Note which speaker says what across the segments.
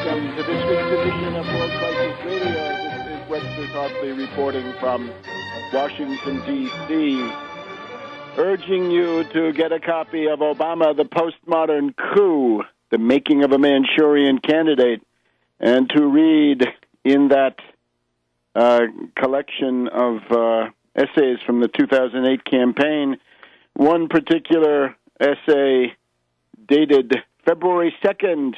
Speaker 1: welcome to this week's edition of World Crisis Radio. This is Webster Tarpley reporting from Washington, D.C., urging you to get a copy of Obama, the Postmodern Coup, the Making of a Manchurian Candidate, and to read in that collection of essays from the 2008 campaign, one particular essay dated February 2nd,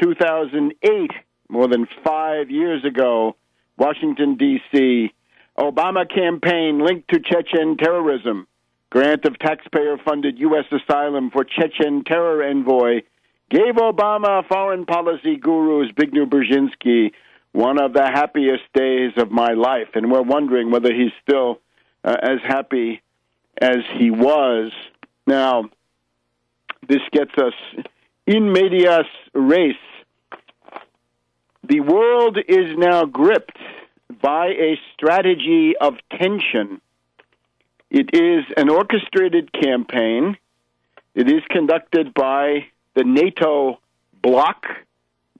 Speaker 1: 2008, more than 5 years ago, Washington, D.C., Obama campaign linked to Chechen terrorism, grant of taxpayer-funded U.S. asylum for Chechen terror envoy, gave Obama foreign policy guru Zbigniew Brzezinski one of the happiest days of my life. And we're wondering whether he's still as happy as he was. Now, this gets us in medias res. The world is now gripped by a strategy of tension. It is an orchestrated campaign. It is conducted by the NATO bloc,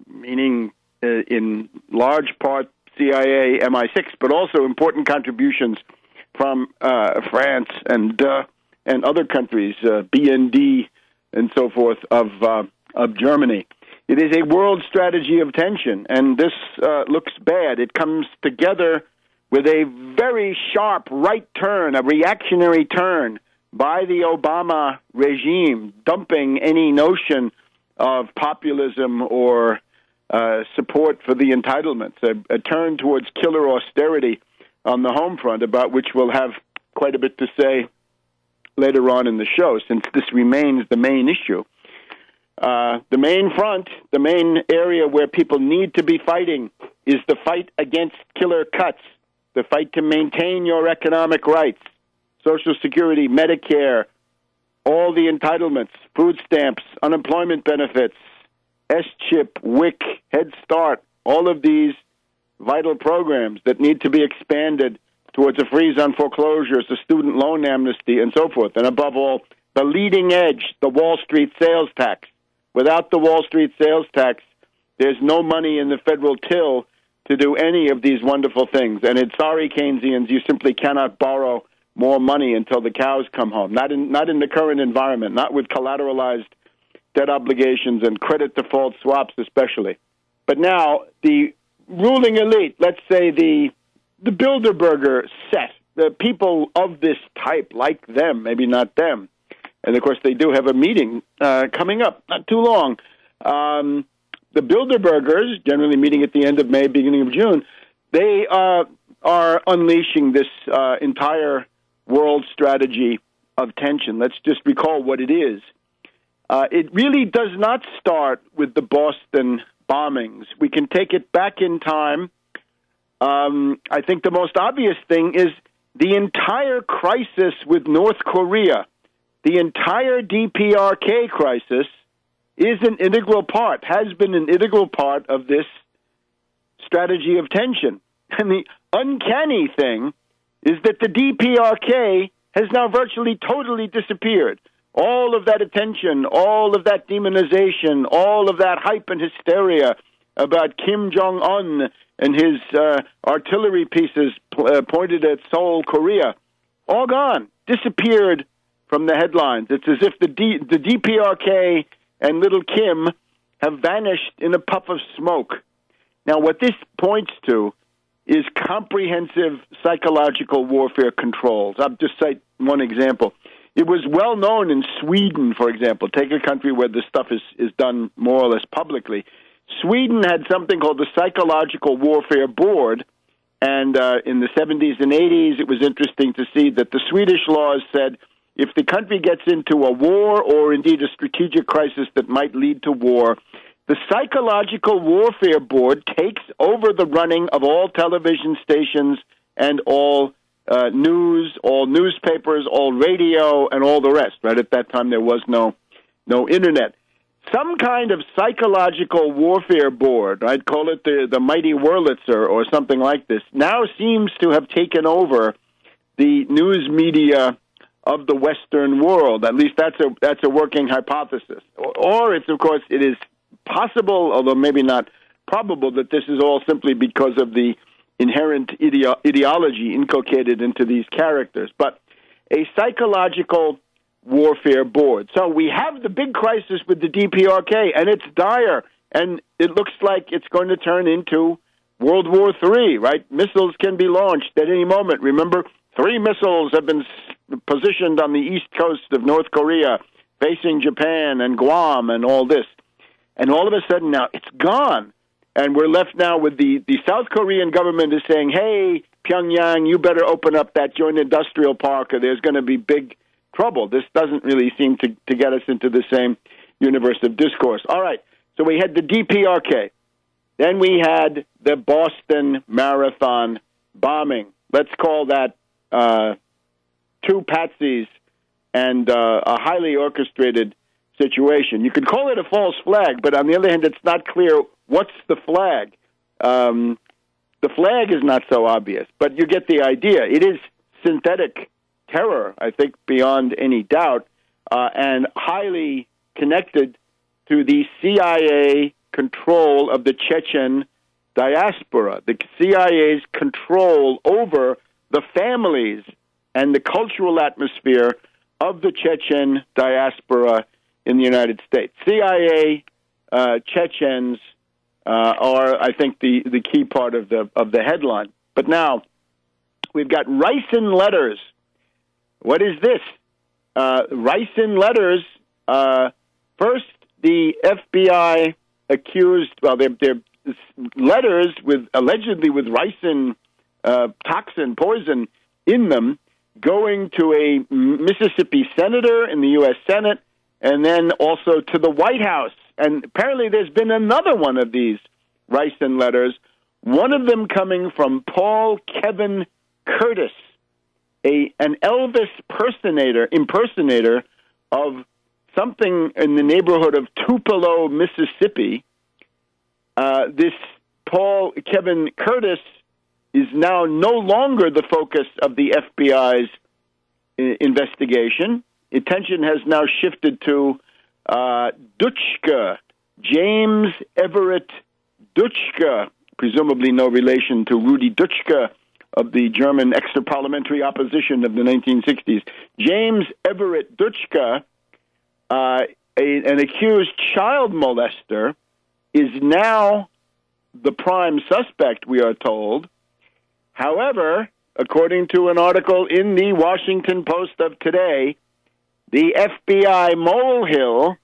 Speaker 1: meaning in large part CIA, MI6, but also important contributions from France and other countries, BND and so forth of Germany. It is a world strategy of tension, and this looks bad. It comes together with a very sharp right turn, a reactionary turn by the Obama regime, dumping any notion of populism or support for the entitlements, a turn towards killer austerity on the home front, about which we'll have quite a bit to say later on in the show, since this remains the main issue. The main front, the main area where people need to be fighting is the fight against killer cuts, the fight to maintain your economic rights, Social Security, Medicare, all the entitlements, food stamps, unemployment benefits, S-CHIP, WIC, Head Start, all of these vital programs that need to be expanded towards a freeze on foreclosures, a student loan amnesty, and so forth. And above all, the leading edge, the Wall Street sales tax. Without the Wall Street sales tax, there's no money in the federal till to do any of these wonderful things. And it's sorry, Keynesians, you simply cannot borrow more money until the cows come home. Not in the current environment, not with collateralized debt obligations and credit default swaps especially. But now, the ruling elite, let's say the Bilderberger set, the people of this type, like them, maybe not them, and of course they do have a meeting coming up, not too long. The Bilderbergers, generally meeting at the end of May, beginning of June, they are unleashing this entire world strategy of tension. Let's just recall what it is. It really does not start with the Boston bombings. We can take it back in time. I think the most obvious thing is the entire crisis with North Korea, the entire DPRK crisis is an integral part, has been an integral part of this strategy of tension. And the uncanny thing is that the DPRK has now virtually totally disappeared. All of that attention, all of that demonization, all of that hype and hysteria about Kim Jong-un and his artillery pieces pointed at Seoul, Korea, all gone, disappeared from the headlines. It's as if the DPRK and little Kim have vanished in a puff of smoke. Now, what this points to is comprehensive psychological warfare controls. I'll just cite one example. It was well known in Sweden, for example. Take a country where this stuff is done more or less publicly. Sweden had something called the Psychological Warfare Board, and in the 70s and 80s, it was interesting to see that the Swedish laws said if the country gets into a war or indeed a strategic crisis that might lead to war, the Psychological Warfare Board takes over the running of all television stations and all news, all newspapers, all radio, and all the rest. Right at that time, there was no internet. Some kind of psychological warfare board, I'd call it the mighty Wurlitzer or something like this, now seems to have taken over the news media of the Western world. At least that's a working hypothesis. Or it's, of course, it is possible, although maybe not probable, that this is all simply because of the inherent ideology inculcated into these characters. But a psychological warfare board. So we have the big crisis with the DPRK, and it's dire, and it looks like it's going to turn into World War III, right? Missiles can be launched at any moment. Remember, 3 missiles have been positioned on the east coast of North Korea, facing Japan and Guam and all this. And all of a sudden now it's gone. And we're left now with the South Korean government is saying, hey, Pyongyang, you better open up that joint industrial park or there's going to be big trouble. This doesn't really seem to get us into the same universe of discourse. All right, so we had the DPRK. Then we had the Boston Marathon bombing. Let's call that 2 patsies and a highly orchestrated situation. You could call it a false flag, but on the other hand, it's not clear what's the flag. The flag is not so obvious, but you get the idea. It is synthetic terror, I think, beyond any doubt, and highly connected to the CIA control of the Chechen diaspora, the CIA's control over the families and the cultural atmosphere of the Chechen diaspora in the United States. CIA Chechens are, I think, the key part of the headline. But now we've got ricin letters. What is this? Ricin letters. First, the FBI accused. Well, they're letters allegedly with ricin toxin, poison in them, going to a Mississippi senator in the U.S. Senate, and then also to the White House. And apparently there's been another one of these ricin letters, one of them coming from Paul Kevin Curtis, an Elvis impersonator of something in the neighborhood of Tupelo, Mississippi. This Paul Kevin Curtis is now no longer the focus of the FBI's investigation. Attention has now shifted to Dutschke, James Everett Dutschke, presumably no relation to Rudi Dutschke of the German extra-parliamentary opposition of the 1960s. James Everett Dutschke, an accused child molester, is now the prime suspect, we are told. However, according to an article in the Washington Post of today, the FBI molehill,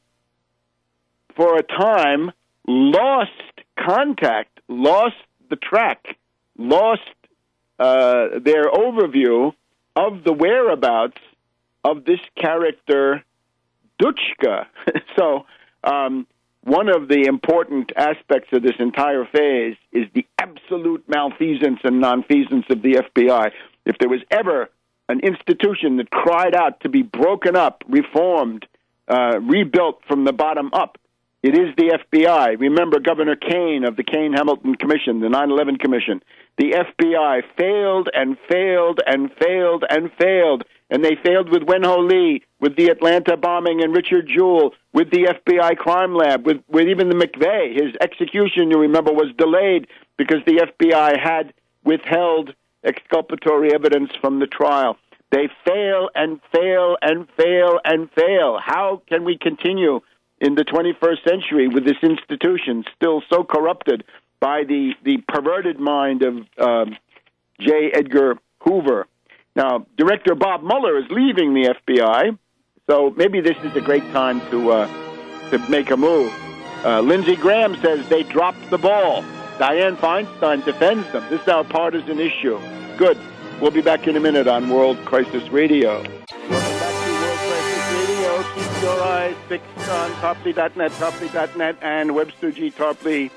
Speaker 1: for a time, lost contact, lost the track, lost their overview of the whereabouts of this character, Dutschke. So one of the important aspects of this entire phase is the absolute malfeasance and nonfeasance of the FBI. If there was ever an institution that cried out to be broken up, reformed, rebuilt from the bottom up, it is the FBI. Remember Governor Kane of the Kane-Hamilton Commission, the 9/11 Commission. The FBI failed and failed and failed and failed. And they failed with Wen-Ho Lee, with the Atlanta bombing and Richard Jewell, with the FBI crime lab, with even the McVeigh. His execution, you remember, was delayed because the FBI had withheld exculpatory evidence from the trial. They fail and fail and fail and fail. How can we continue in the 21st century with this institution still so corrupted by the perverted mind of J. Edgar Hoover? Now, Director Bob Mueller is leaving the FBI, so maybe this is a great time to make a move. Lindsey Graham says they dropped the ball. Dianne Feinstein defends them. This is our partisan issue. Good. We'll be back in a minute on World Crisis Radio. Welcome back to World Crisis Radio. Keep your eyes fixed on Tarpley.net, and Webster G. Tarpley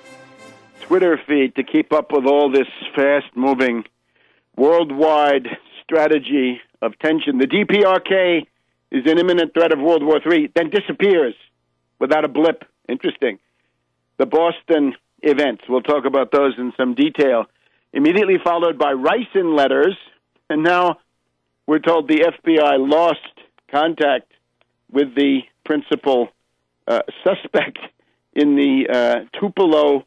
Speaker 1: Twitter feed to keep up with all this fast-moving worldwide strategy of tension. The DPRK is in imminent threat of World War III, then disappears without a blip. Interesting. The Boston events, we'll talk about those in some detail. Immediately followed by ricin letters, and now we're told the FBI lost contact with the principal suspect in the Tupelo,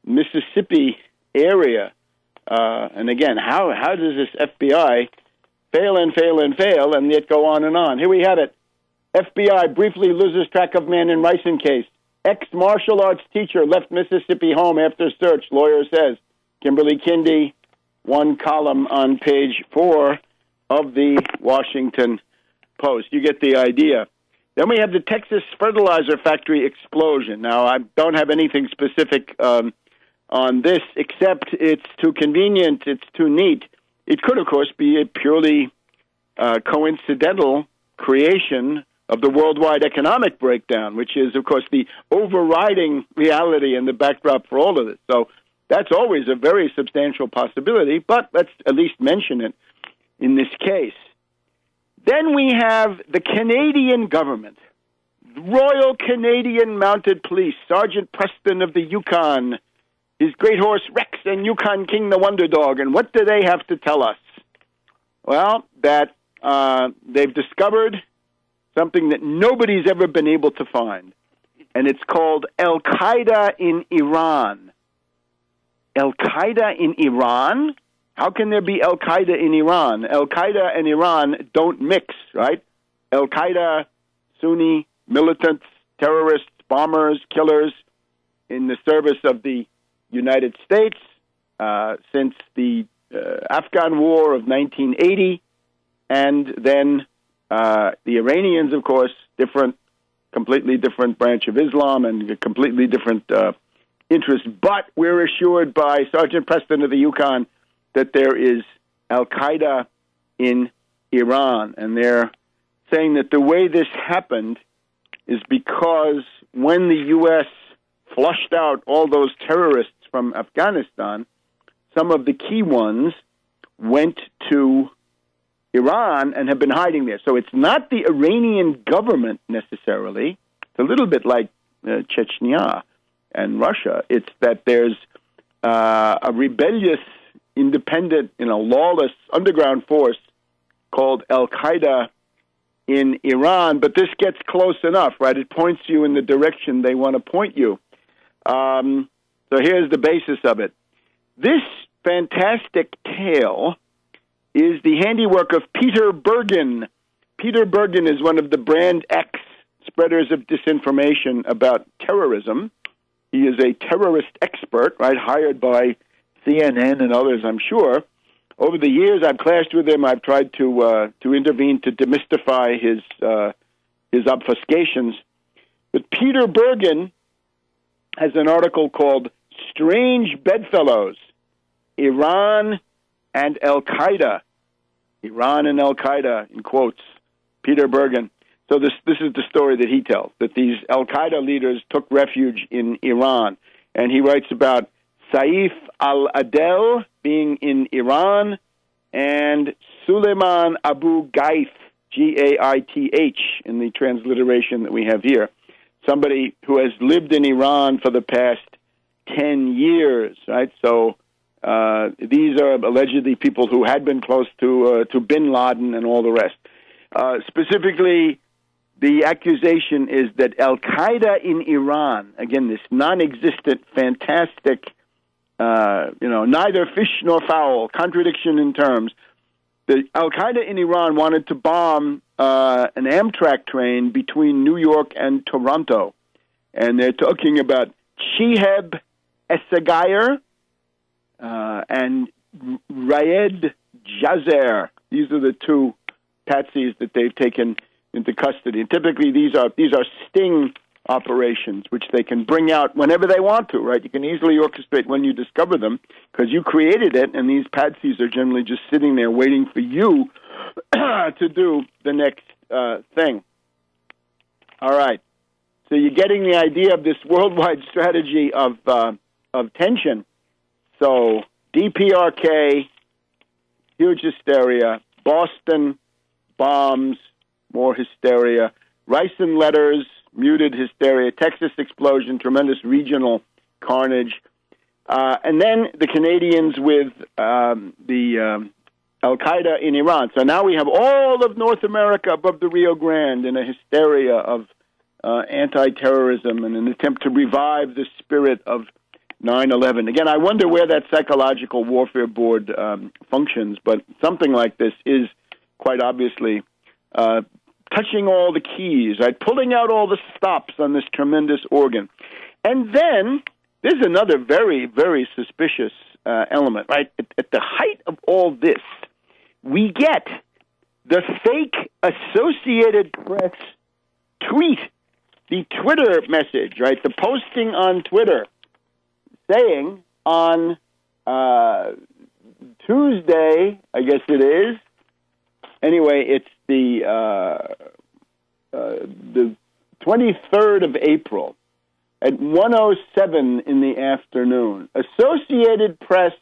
Speaker 1: Mississippi area. And again, how does this FBI fail and yet go on and on? Here we have it. FBI briefly loses track of man in ricin case. Ex-martial arts teacher left Mississippi home after search, lawyer says. Kimberly Kindy, one column on page 4 of the Washington Post. You get the idea. Then we have the Texas fertilizer factory explosion. Now, I don't have anything specific on this, except it's too convenient, it's too neat. It could, of course, be a purely coincidental creation of the worldwide economic breakdown, which is, of course, the overriding reality and the backdrop for all of this. So that's always a very substantial possibility, but let's at least mention it in this case. Then we have the Canadian government, Royal Canadian Mounted Police, Sergeant Preston of the Yukon, his great horse Rex, and Yukon King the Wonder Dog. And what do they have to tell us? Well, that they've discovered something that nobody's ever been able to find, and it's called Al-Qaeda in Iran. Al-Qaeda in Iran? How can there be Al-Qaeda in Iran? Al-Qaeda and Iran don't mix, right? Al-Qaeda, Sunni, militants, terrorists, bombers, killers in the service of the United States since the Afghan War of 1980, and then the Iranians, of course, completely different branch of Islam and a completely different interest. But we're assured by Sergeant Preston of the Yukon that there is Al-Qaeda in Iran. And they're saying that the way this happened is because when the U.S. flushed out all those terrorists from Afghanistan, some of the key ones went to Iran and have been hiding there. So it's not the Iranian government necessarily. It's a little bit like Chechnya and Russia. It's that there's a rebellious, independent, lawless underground force called Al-Qaeda in Iran. But this gets close enough, right? It points you in the direction they want to point you. So here's the basis of it. This fantastic tale is the handiwork of Peter Bergen. Peter Bergen is one of the brand X spreaders of disinformation about terrorism. He is a terrorist expert, right, hired by CNN and others, I'm sure. Over the years, I've clashed with him. I've tried to intervene to demystify his obfuscations. But Peter Bergen has an article called Strange Bedfellows, Iran and Al-Qaeda. Iran and Al-Qaeda, in quotes, Peter Bergen. So this is the story that he tells, that these Al-Qaeda leaders took refuge in Iran. And he writes about Saif al-Adel being in Iran and Suleiman Abu Ghaith, Gaith, in the transliteration that we have here, somebody who has lived in Iran for the past 10 years, right? So these are allegedly people who had been close to bin Laden and all the rest. Specifically, the accusation is that Al-Qaeda in Iran, again, this non-existent, fantastic, neither fish nor fowl, contradiction in terms. The Al-Qaeda in Iran wanted to bomb an Amtrak train between New York and Toronto. And they're talking about Shihab Essegayer and Raed Jazer. These are the two patsies that they've taken into custody. And typically these are sting operations, which they can bring out whenever they want to, right? You can easily orchestrate when you discover them because you created it, and these patsies are generally just sitting there waiting for you to do the next thing. All right. So you're getting the idea of this worldwide strategy of tension. So DPRK, huge hysteria. Boston, bombs, more hysteria. Ricin letters, muted hysteria. Texas explosion, tremendous regional carnage. And then the Canadians with the Al-Qaeda in Iran. So now we have all of North America above the Rio Grande in a hysteria of anti-terrorism and an attempt to revive the spirit of 9/11. Again, I wonder where that psychological warfare board functions, but something like this is quite obviously touching all the keys, right? Pulling out all the stops on this tremendous organ. And then there's another very, very suspicious element, right? At the height of all this, we get the fake Associated Press tweet, the Twitter message, right? The posting on Twitter saying on Tuesday, I guess it is. Anyway, it's the 23rd of April at 1:07 in the afternoon. Associated Press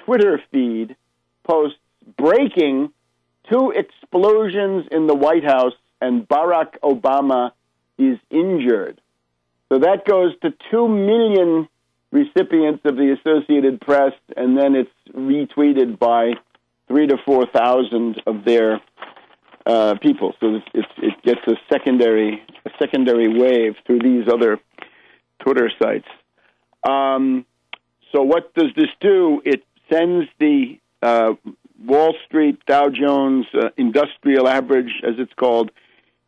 Speaker 1: Twitter feed posts breaking 2 explosions in the White House and Barack Obama is injured. So that goes to 2 million recipients of the Associated Press, and then it's retweeted by 3,000 to 4,000 of their people. So it gets a secondary wave through these other Twitter sites. So what does this do? It sends the Wall Street Dow Jones Industrial Average, as it's called,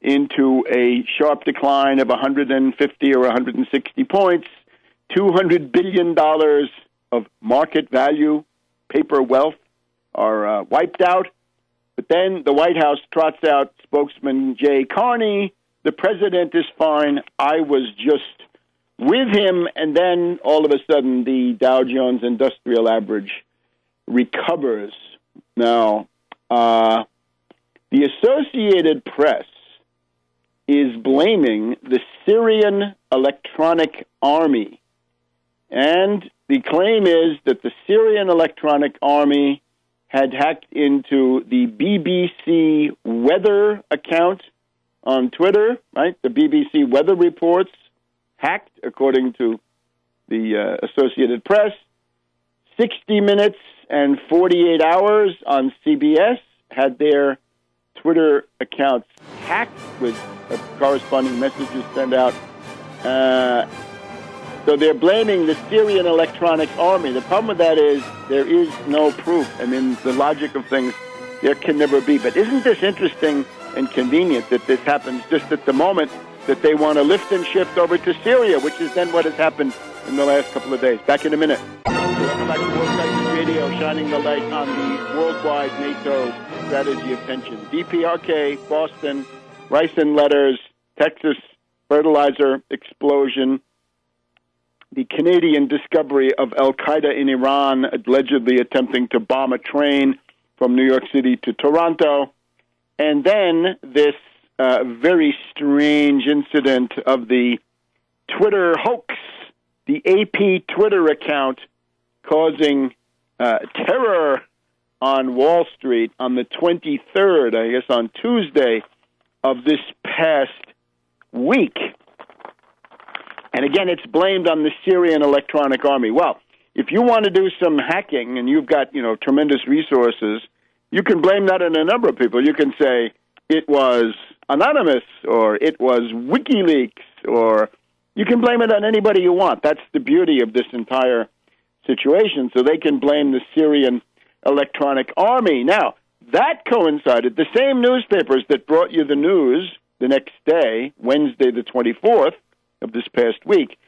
Speaker 1: into a sharp decline of 150 or 160 points. $200 billion of market value, paper wealth, are wiped out. But then the White House trots out spokesman Jay Carney. The president is fine. I was just with him. And then all of a sudden, the Dow Jones Industrial Average recovers. Now, the Associated Press is blaming the Syrian Electronic Army. And the claim is that the Syrian Electronic Army had hacked into the BBC weather account on Twitter, right? The BBC weather reports hacked, according to the Associated Press. 60 Minutes and 48 Hours on CBS had their Twitter accounts hacked with corresponding messages sent out. So they're blaming the Syrian Electronic Army. The problem with that is there is no proof. I mean, the logic of things, there can never be. But isn't this interesting and convenient that this happens just at the moment that they want to lift and shift over to Syria, which is then what has happened in the last couple of days. Back in a minute. Welcome back to World Crisis Radio, shining the light on the worldwide NATO strategy of tension. DPRK, Boston, rice and letters, Texas fertilizer explosion, the Canadian discovery of al-Qaeda in Iran, allegedly attempting to bomb a train from New York City to Toronto, and then this very strange incident of the Twitter hoax, the AP Twitter account causing terror on Wall Street on the 23rd, I guess on Tuesday of this past week. And again, it's blamed on the Syrian Electronic Army. Well, if you want to do some hacking and you've got, tremendous resources, you can blame that on a number of people. You can say it was anonymous or it was WikiLeaks, or you can blame it on anybody you want. That's the beauty of this entire situation. So they can blame the Syrian Electronic Army. Now, that coincided, the same newspapers that brought you the news the next day, Wednesday the 24th, of this past week,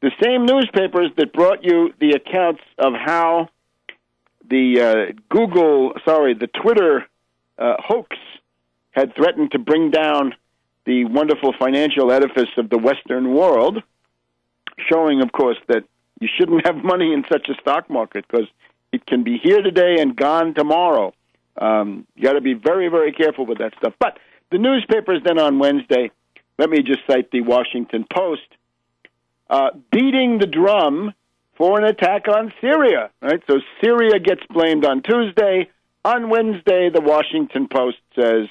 Speaker 1: the same newspapers that brought you the accounts of how the the Twitter hoax had threatened to bring down the wonderful financial edifice of the Western world, showing, of course, that you shouldn't have money in such a stock market because it can be here today and gone tomorrow. You got to be very, very careful with that stuff. But the newspapers then on Wednesday, let me just cite the Washington Post, beating the drum for an attack on Syria. Right? So Syria gets blamed on Tuesday. On Wednesday, the Washington Post says,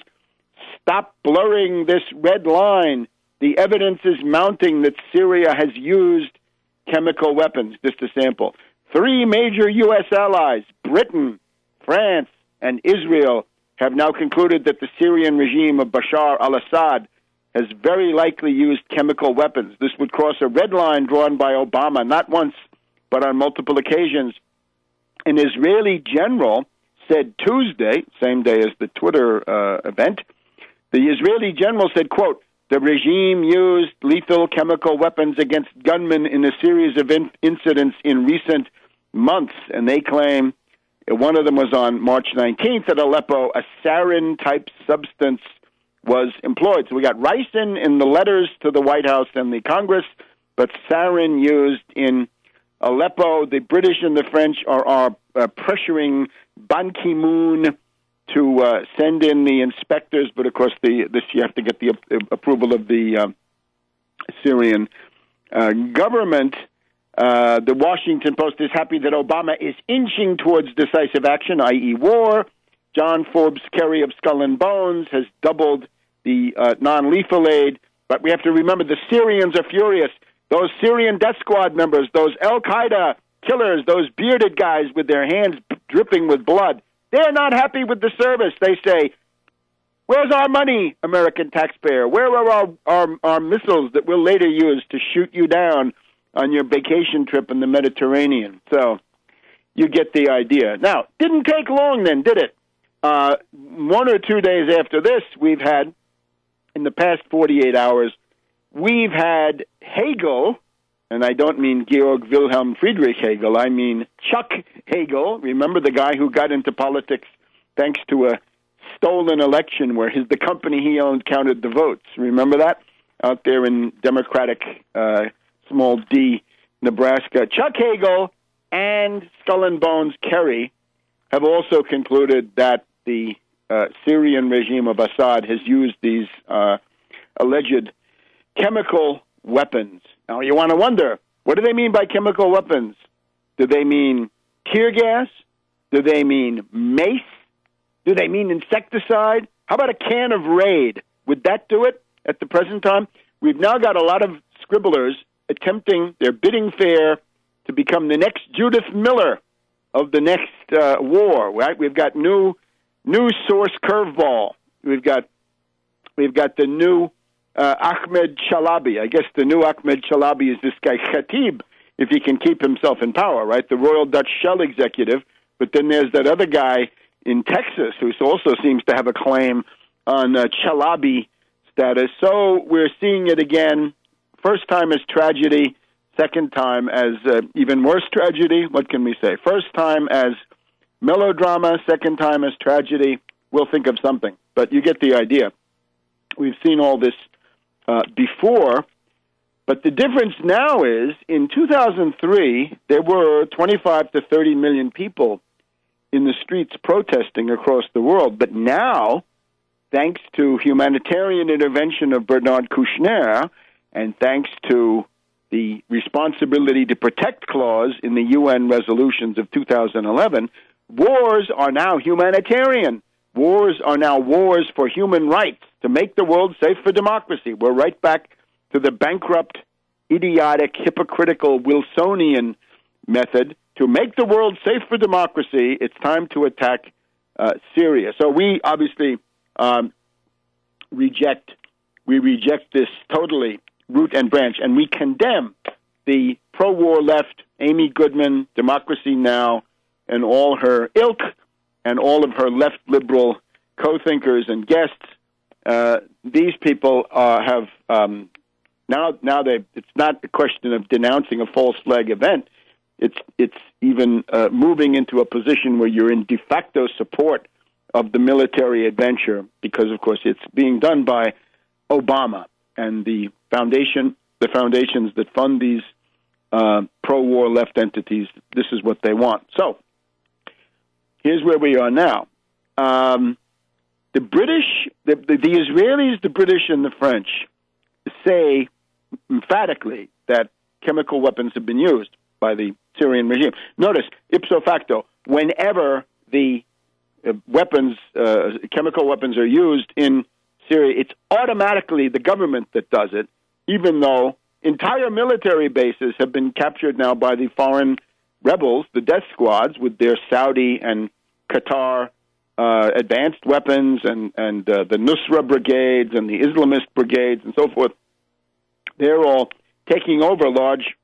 Speaker 1: stop blurring this red line. The evidence is mounting that Syria has used chemical weapons. Just a sample. 3 major U.S. allies, Britain, France, and Israel, have now concluded that the Syrian regime of Bashar al-Assad has very likely used chemical weapons. This would cross a red line drawn by Obama, not once, but on multiple occasions. An Israeli general said Tuesday, same day as the Twitter event, the Israeli general said, quote, the regime used lethal chemical weapons against gunmen in a series of incidents in recent months, and they claim one of them was on March 19th at Aleppo. A sarin-type substance was employed. So we got ricin in the letters to the White House and the Congress, but sarin used in Aleppo. The British and the French are pressuring Ban Ki-moon to send in the inspectors, but of course you have to get the approval of the Syrian government. The Washington Post is happy that Obama is inching towards decisive action, i.e. war. John Forbes Kerry of Skull and Bones has doubled the non-lethal aid, but we have to remember the Syrians are furious. Those Syrian death squad members, those Al-Qaeda killers, those bearded guys with their hands dripping with blood, they're not happy with the service. They say, where's our money, American taxpayer? Where are our missiles that we'll later use to shoot you down on your vacation trip in the Mediterranean? So you get the idea. Now, didn't take long then, did it? 1 or 2 days after this, we've had, in the past 48 hours, we've had Hegel, and I don't mean Georg Wilhelm Friedrich Hegel, I mean Chuck Hagel. Remember the guy who got into politics thanks to a stolen election where the company he owned counted the votes. Remember that? Out there in Democratic small d Nebraska. Chuck Hagel and Skull and Bones Kerry have also concluded that the Syrian regime of Assad has used these alleged chemical weapons. Now, you want to wonder, what do they mean by chemical weapons? Do they mean tear gas? Do they mean mace? Do they mean insecticide? How about a can of Raid? Would that do it at the present time? We've now got a lot of scribblers attempting their bidding fair to become the next Judith Miller of the next war, right? We've got new source curveball. We've got the new Ahmed Chalabi. I guess the new Ahmed Chalabi is this guy Khatib, if he can keep himself in power, right? The Royal Dutch Shell executive. But then there's that other guy in Texas who also seems to have a claim on Chalabi status. So we're seeing it again. First time as tragedy, second time as even worse tragedy. What can we say? First time as melodrama, second time as tragedy. We'll think of something. But you get the idea. We've seen all this before, but the difference now is in 2003, there were 25 to 30 million people in the streets protesting across the world. But now, thanks to humanitarian intervention of Bernard Kouchner and thanks to the responsibility to protect clause in the UN resolutions of 2011, wars are now humanitarian. Wars are now wars for human rights, to make the world safe for democracy. We're right back to the bankrupt, idiotic, hypocritical Wilsonian method. To make the world safe for democracy, it's time to attack Syria. So we obviously reject this totally, root and branch, and we condemn the pro-war left, Amy Goodman, Democracy Now!, and all her ilk, and all of her left liberal co-thinkers and guests. These people have now it's not a question of denouncing a false flag event. It's even moving into a position where you're in de facto support of the military adventure because, of course, it's being done by Obama and the foundations that fund these pro-war left entities. This is what they want. So here's where we are now. The British, the Israelis, the British, and the French say emphatically that chemical weapons have been used by the Syrian regime. Notice, ipso facto, whenever the chemical weapons are used in Syria, it's automatically the government that does it, even though entire military bases have been captured now by the foreign rebels, the death squads, with their Saudi and Qatar advanced weapons and the Nusra brigades and the Islamist brigades and so forth, they're all taking over large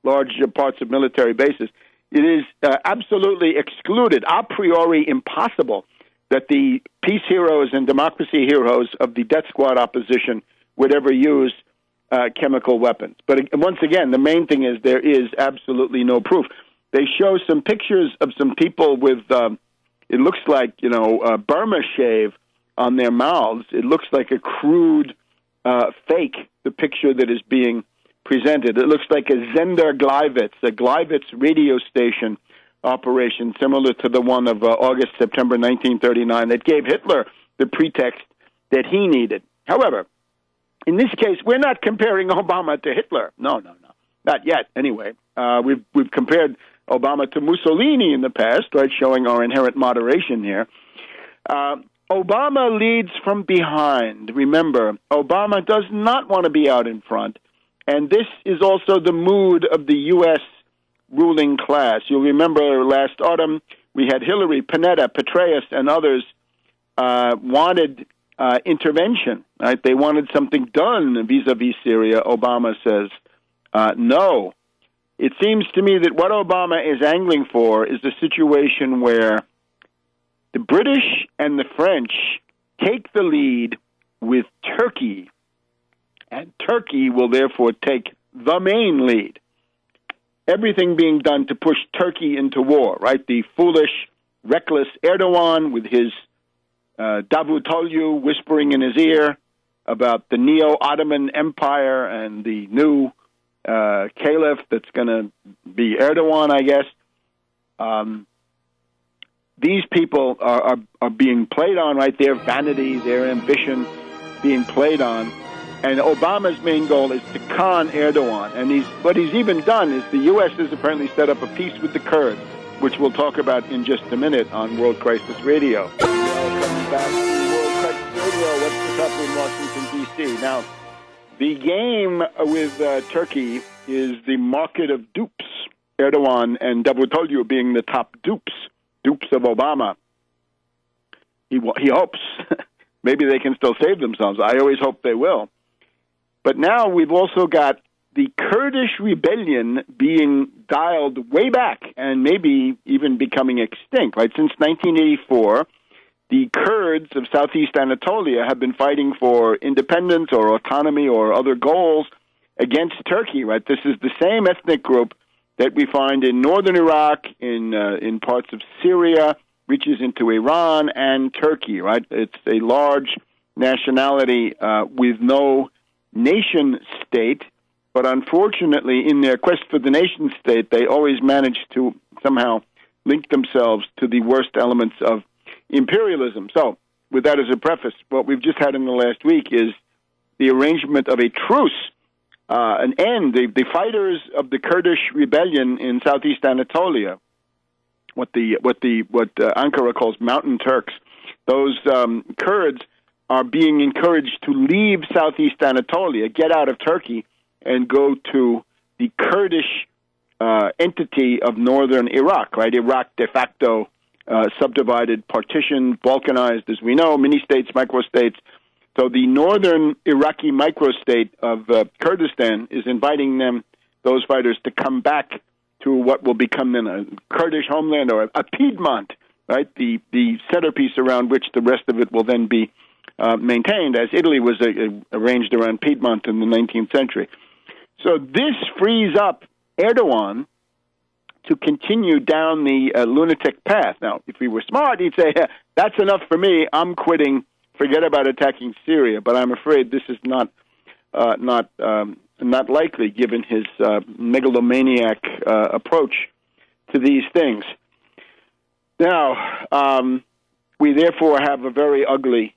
Speaker 1: parts of military bases. It is absolutely excluded, a priori impossible, that the peace heroes and democracy heroes of the death squad opposition would ever use chemical weapons. But once again, the main thing is there is absolutely no proof. They show some pictures of some people with, it looks like, Burma shave on their mouths. It looks like a crude fake, the picture that is being presented. It looks like a Zender Gleiwitz radio station operation similar to the one of August, September 1939 that gave Hitler the pretext that he needed. However, in this case, we're not comparing Obama to Hitler. No. Not yet, anyway. We've compared Obama to Mussolini in the past, right, showing our inherent moderation here. Obama leads from behind. Remember, Obama does not want to be out in front, and this is also the mood of the U.S. ruling class. You'll remember last autumn we had Hillary, Panetta, Petraeus, and others wanted intervention. Right? They wanted something done vis-a-vis Syria. Obama says no. It seems to me that what Obama is angling for is a situation where the British and the French take the lead with Turkey, and Turkey will therefore take the main lead. Everything being done to push Turkey into war, right? The foolish, reckless Erdogan with his Davutoglu whispering in his ear about the Neo-Ottoman Empire and the new caliph that's going to be Erdogan, I guess. These people are being played on, right? Their vanity, their ambition being played on. And Obama's main goal is to con Erdogan. And what he's even done is the U.S. has apparently set up a peace with the Kurds, which we'll talk about in just a minute on World Crisis Radio. Welcome back to World Crisis Radio. Webster Tarpley in Washington, D.C. Now, the game with Turkey is the market of dupes. Erdogan and Davutoglu being the top dupes of Obama. He hopes. Maybe they can still save themselves. I always hope they will. But now we've also got the Kurdish rebellion being dialed way back and maybe even becoming extinct. Right? Since 1984, the Kurds of southeast Anatolia have been fighting for independence or autonomy or other goals against Turkey. Right? This is the same ethnic group that we find in northern Iraq, in parts of Syria, reaches into Iran and Turkey. Right? It's a large nationality with no nation state, but unfortunately, in their quest for the nation state, they always manage to somehow link themselves to the worst elements of imperialism. So, with that as a preface, what we've just had in the last week is the arrangement of a truce, an end. The fighters of the Kurdish rebellion in southeast Anatolia, what Ankara calls Mountain Turks, those Kurds are being encouraged to leave southeast Anatolia, get out of Turkey, and go to the Kurdish entity of northern Iraq, right? Iraq de facto subdivided, partitioned, balkanized, as we know, mini-states, microstates. So the northern Iraqi microstate of Kurdistan is inviting those fighters, to come back to what will become then a Kurdish homeland, or a Piedmont, right? The centerpiece around which the rest of it will then be maintained, as Italy was arranged around Piedmont in the 19th century. So this frees up Erdogan to continue down the lunatic path. Now, if he were smart, he'd say, that's enough for me, I'm quitting, forget about attacking Syria. But I'm afraid this is not likely, given his megalomaniac approach to these things. Now, we therefore have a very ugly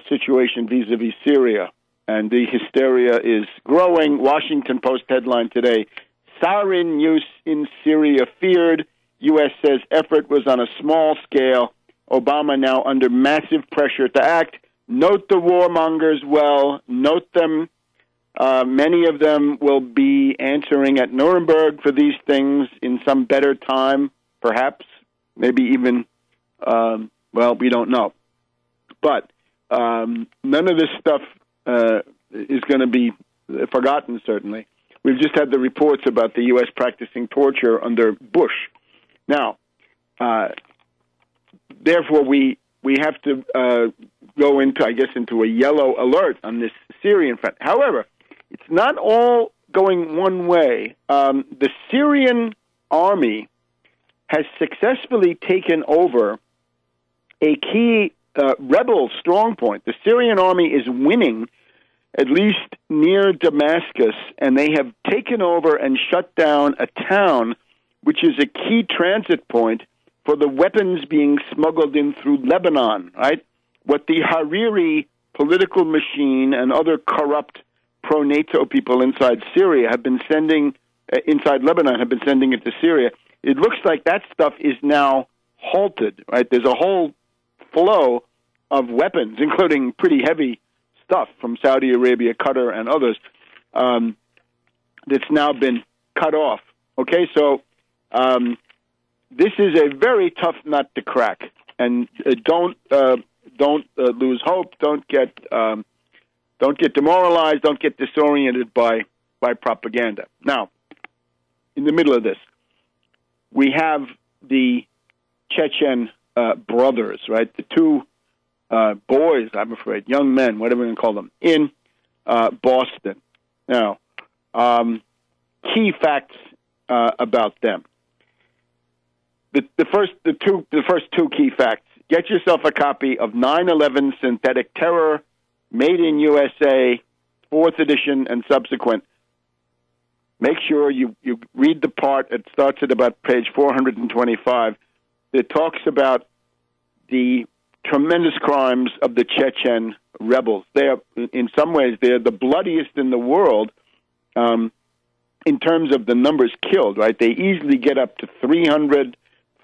Speaker 1: situation vis-a-vis Syria, and the hysteria is growing. Washington Post headline today, sarin use in Syria feared. U.S. says effort was on a small scale. Obama now under massive pressure to act. Note the warmongers well. Note them. Many of them will be answering at Nuremberg for these things in some better time, perhaps, maybe even Well, we don't know. But none of this stuff is going to be forgotten, certainly. We've just had the reports about the U.S. practicing torture under Bush. Now, therefore, we have to go into a yellow alert on this Syrian front. However, it's not all going one way. The Syrian army has successfully taken over a key rebel strongpoint. The Syrian army is winning, at least near Damascus, and they have taken over and shut down a town which is a key transit point for the weapons being smuggled in through Lebanon, right? What the Hariri political machine and other corrupt pro-NATO people inside Syria have been sending, inside Lebanon, have been sending into Syria. It looks like that stuff is now halted, right? There's a whole flow of weapons, including pretty heavy stuff from Saudi Arabia, Qatar, and others, that's now been cut off. Okay, so this is a very tough nut to crack, and don't lose hope. Don't get demoralized. Don't get disoriented by propaganda. Now, in the middle of this, we have the Chechen brothers, right? The two boys, I'm afraid, young men, whatever we can call them, in Boston. Now, key facts about them. The first two key facts. Get yourself a copy of 9/11 Synthetic Terror, Made in USA, 4th edition and subsequent. Make sure you read the part. It starts at about page 425. It talks about the tremendous crimes of the Chechen rebels. They are, in some ways, they're the bloodiest in the world in terms of the numbers killed, right? They easily get up to 300,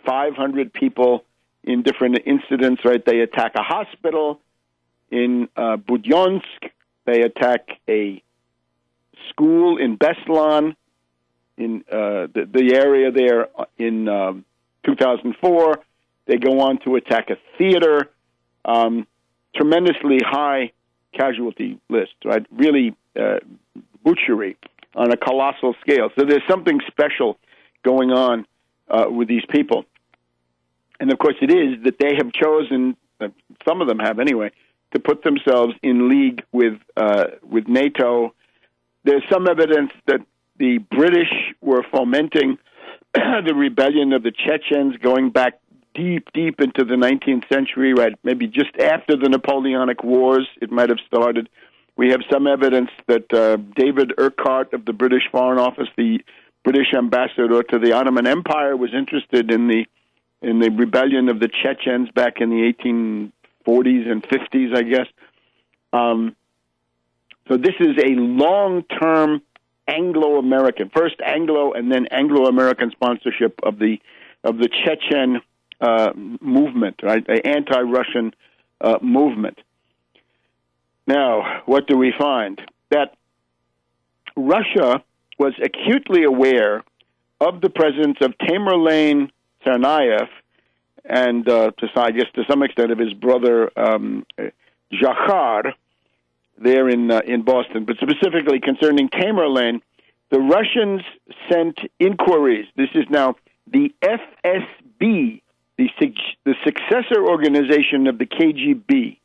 Speaker 1: 500 people in different incidents, right? They attack a hospital in Budyansk. They attack a school in Beslan, in the area there in 2004. They go on to attack a theater. Tremendously high casualty list, right? Really butchery on a colossal scale. So there's something special going on with these people. And, of course, it is that they have chosen, some of them have anyway, to put themselves in league with NATO. There's some evidence that the British were fomenting the rebellion of the Chechens going back deep into the 19th century, right? Maybe just after the Napoleonic Wars, it might have started. We have some evidence that David Urquhart of the British Foreign Office, the British ambassador to the Ottoman Empire, was interested in the rebellion of the Chechens back in the 1840s and 50s, I guess. So this is a long-term Anglo-American, first Anglo and then Anglo-American sponsorship of the Chechen movement, right? An anti-Russian movement. Now, what do we find? That Russia was acutely aware of the presence of Tamerlane Tsarnaev and, I guess to some extent, of his brother Zakhar there in Boston. But specifically concerning Tamerlane, the Russians sent inquiries. This is now the FSB, the successor organization of the KGB,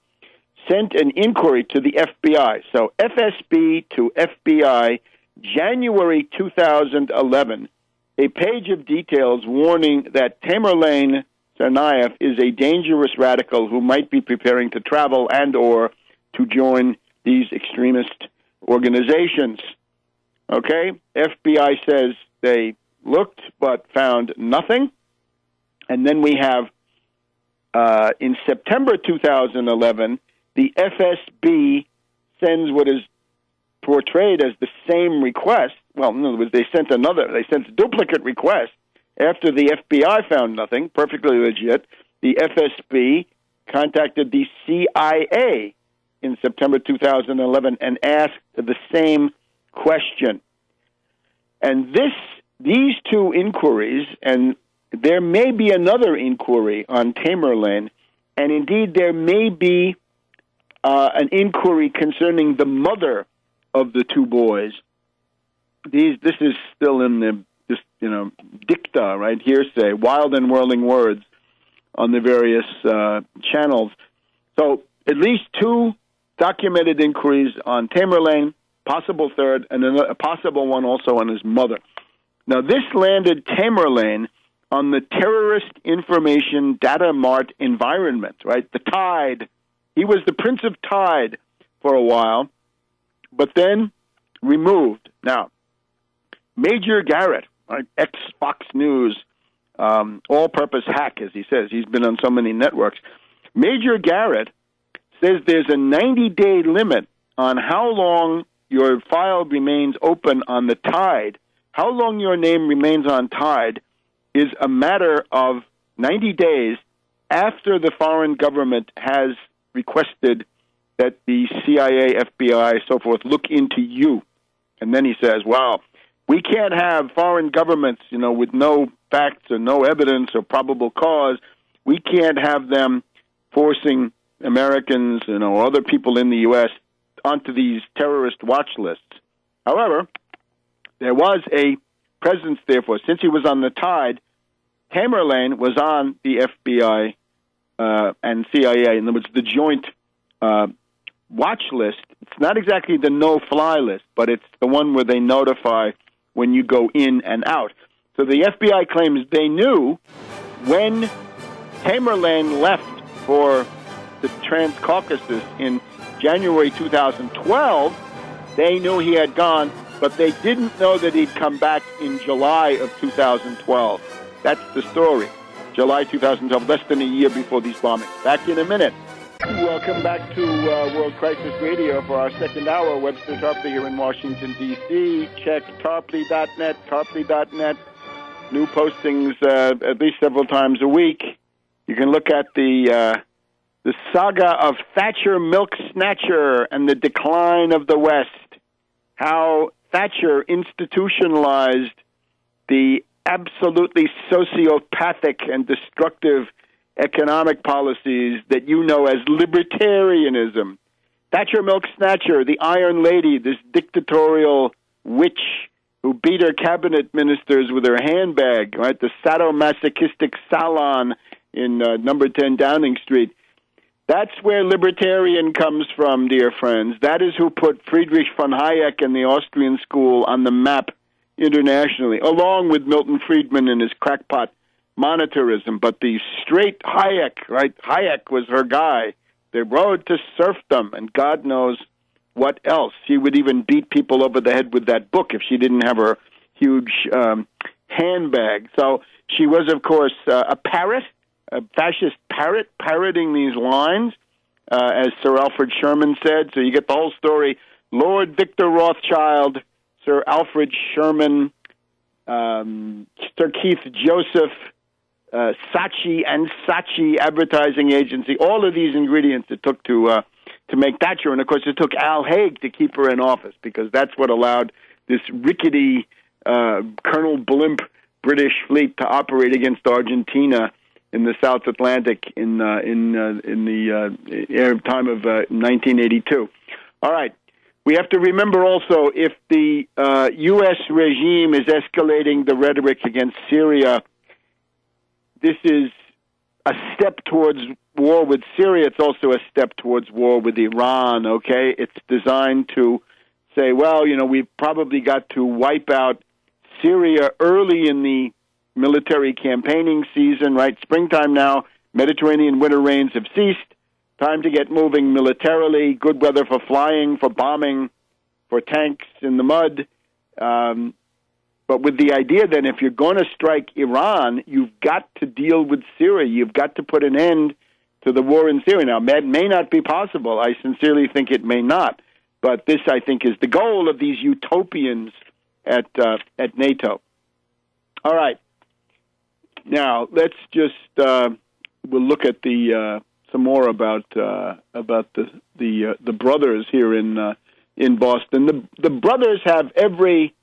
Speaker 1: sent an inquiry to the FBI. So FSB to FBI, January 2011, a page of details warning that Tamerlane Tsarnaev is a dangerous radical who might be preparing to travel and or to join these extremist organizations. Okay? FBI says they looked but found nothing. And then we have, in September 2011, the FSB sends what is portrayed as the same request. Well, in other words, they sent a duplicate request after the FBI found nothing, perfectly legit. The FSB contacted the CIA in September 2011 and asked the same question. And these two inquiries, and there may be another inquiry on Tamerlane, And indeed, there may be an inquiry concerning the mother of the two boys. This is still in the dicta, right? Hearsay, wild and whirling words on the various channels. So at least two documented inquiries on Tamerlane, possible third, and a possible one also on his mother. Now, this landed Tamerlane on the Terrorist Information Data Mart environment, right? The Tide. He was the Prince of Tide for a while, but then removed. Now, Major Garrett, right, ex-Fox News, all-purpose hack, as he says. He's been on so many networks. Major Garrett says there's a 90-day limit on how long your file remains open on the Tide. How long your name remains on Tide is a matter of 90 days after the foreign government has requested that the CIA, FBI, so forth, look into you. And then he says, well, we can't have foreign governments, with no facts or no evidence or probable cause. We can't have them forcing Americans, or other people in the U.S. onto these terrorist watch lists. However, there was a presence, therefore. Since he was on the Tide, Tamerlane was on the FBI and CIA, in other words, the joint watch list. It's not exactly the no-fly list, but it's the one where they notify when you go in and out. So the FBI claims they knew when Tamerlane left for the Transcaucasus in January 2012, they knew he had gone, but they didn't know that he'd come back in July of 2012. That's the story. July 2012, less than a year before these bombings. Back in a minute. Welcome back to World Crisis Radio for our second hour. Webster Tarpley here in Washington, D.C. Check tarpley.net, tarpley.net. New postings at least several times a week. You can look at the saga of Thatcher Milk Snatcher and the decline of the West. How Thatcher institutionalized the absolutely sociopathic and destructive economic policies that you know as libertarianism. Thatcher Milk Snatcher, the Iron Lady, this dictatorial witch who beat her cabinet ministers with her handbag, right? The sadomasochistic salon in number 10 Downing Street. That's where libertarian comes from, dear friends. That is who put Friedrich von Hayek and the Austrian school on the map internationally, along with Milton Friedman and his crackpot monetarism. But the straight Hayek, right? Hayek was her guy. The road to serfdom, and God knows what else. She would even beat people over the head with that book if she didn't have her huge handbag. So she was, of course, a parrot, a fascist parrot, parroting these lines, as Sir Alfred Sherman said. So you get the whole story. Lord Victor Rothschild, Sir Alfred Sherman, Sir Keith Joseph, Saatchi and Saatchi Advertising Agency, all of these ingredients it took to make Thatcher. And, of course, it took Al Haig to keep her in office because that's what allowed this rickety Colonel Blimp British fleet to operate against Argentina in the South Atlantic in the time of 1982. All right. We have to remember also, if the U.S. regime is escalating the rhetoric against Syria, this is a step towards war with Syria. It's also a step towards war with Iran, okay? It's designed to say, well, we've probably got to wipe out Syria early in the military campaigning season, right? Springtime now, Mediterranean winter rains have ceased. Time to get moving militarily. Good weather for flying, for bombing, for tanks in the mud. But with the idea that if you're going to strike Iran, you've got to deal with Syria. You've got to put an end to the war in Syria. Now, that may not be possible. I sincerely think it may not. But this, I think, is the goal of these utopians at NATO. All right. Now, let's just we'll look at some more about the brothers here in Boston. The brothers have every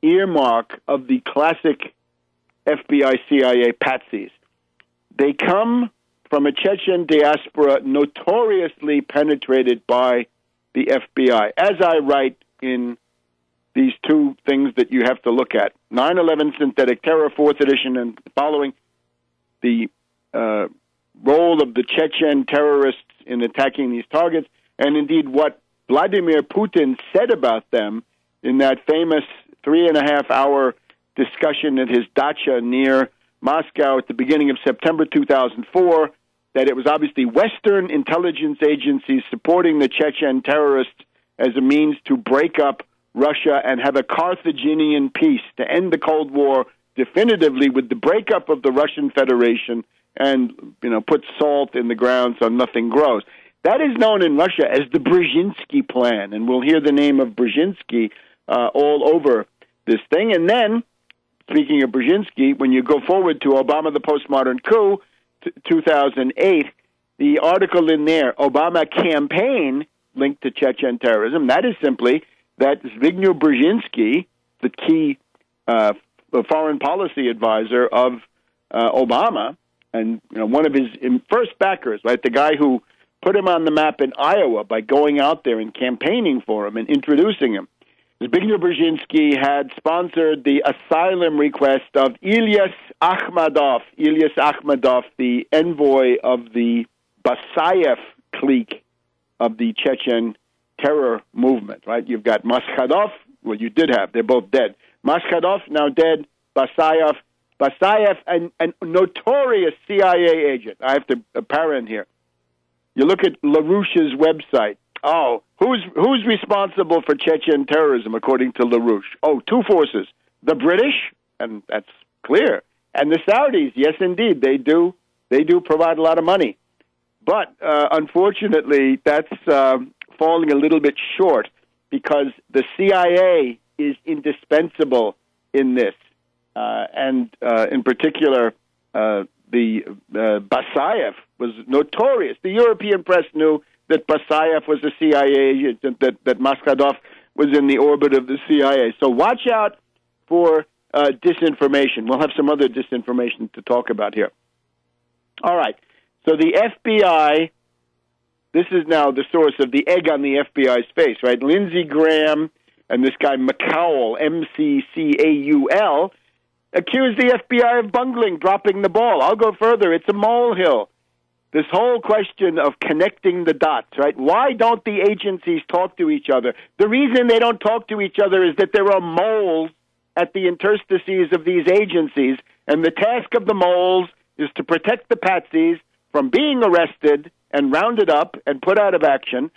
Speaker 1: earmark of the classic FBI CIA patsies. They come from a Chechen diaspora notoriously penetrated by the FBI. As I write in these two things that you have to look at, 9/11 Synthetic Terror, 4th edition and following, the role of the Chechen terrorists in attacking these targets, and indeed what Vladimir Putin said about them in that famous 3.5-hour discussion at his dacha near Moscow at the beginning of September 2004, that it was obviously Western intelligence agencies supporting the Chechen terrorists as a means to break up Russia and have a Carthaginian peace to end the Cold War definitively with the breakup of the Russian Federation and, put salt in the ground so nothing grows. That is known in Russia as the Brzezinski Plan, and we'll hear the name of Brzezinski all over this thing. And then, speaking of Brzezinski, when you go forward to Obama, the postmodern coup, 2008, the article in there, Obama campaign linked to Chechen terrorism, that is simply that Zbigniew Brzezinski, the key foreign policy advisor of Obama, and one of his first backers, right, the guy who put him on the map in Iowa by going out there and campaigning for him and introducing him. Zbigniew Brzezinski had sponsored the asylum request of Ilyas Akhmadov, the envoy of the Basayev clique of the Chechen terror movement, right? You've got Maskhadov, well, you did have, they're both dead. Maskhadov, now dead, Basayev, a notorious CIA agent. I have to parent here. You look at LaRouche's website. Oh, who's responsible for Chechen terrorism, according to LaRouche? Oh, two forces. The British, and that's clear, and the Saudis. Yes, indeed, they do provide a lot of money. But unfortunately, that's falling a little bit short because the CIA is indispensable in this. And in particular, the Basayev was notorious. The European press knew that Basayev was a CIA agent, that Maskhadov was in the orbit of the CIA. So watch out for disinformation. We'll have some other disinformation to talk about here. All right. So the FBI, this is now the source of the egg on the FBI's face, right? Lindsey Graham and this guy McCaul, McCaul, accused the FBI of bungling, dropping the ball. I'll go further. It's a molehill. This whole question of connecting the dots, right? Why don't the agencies talk to each other? The reason they don't talk to each other is that there are moles at the interstices of these agencies, and the task of the moles is to protect the patsies from being arrested and rounded up and put out of action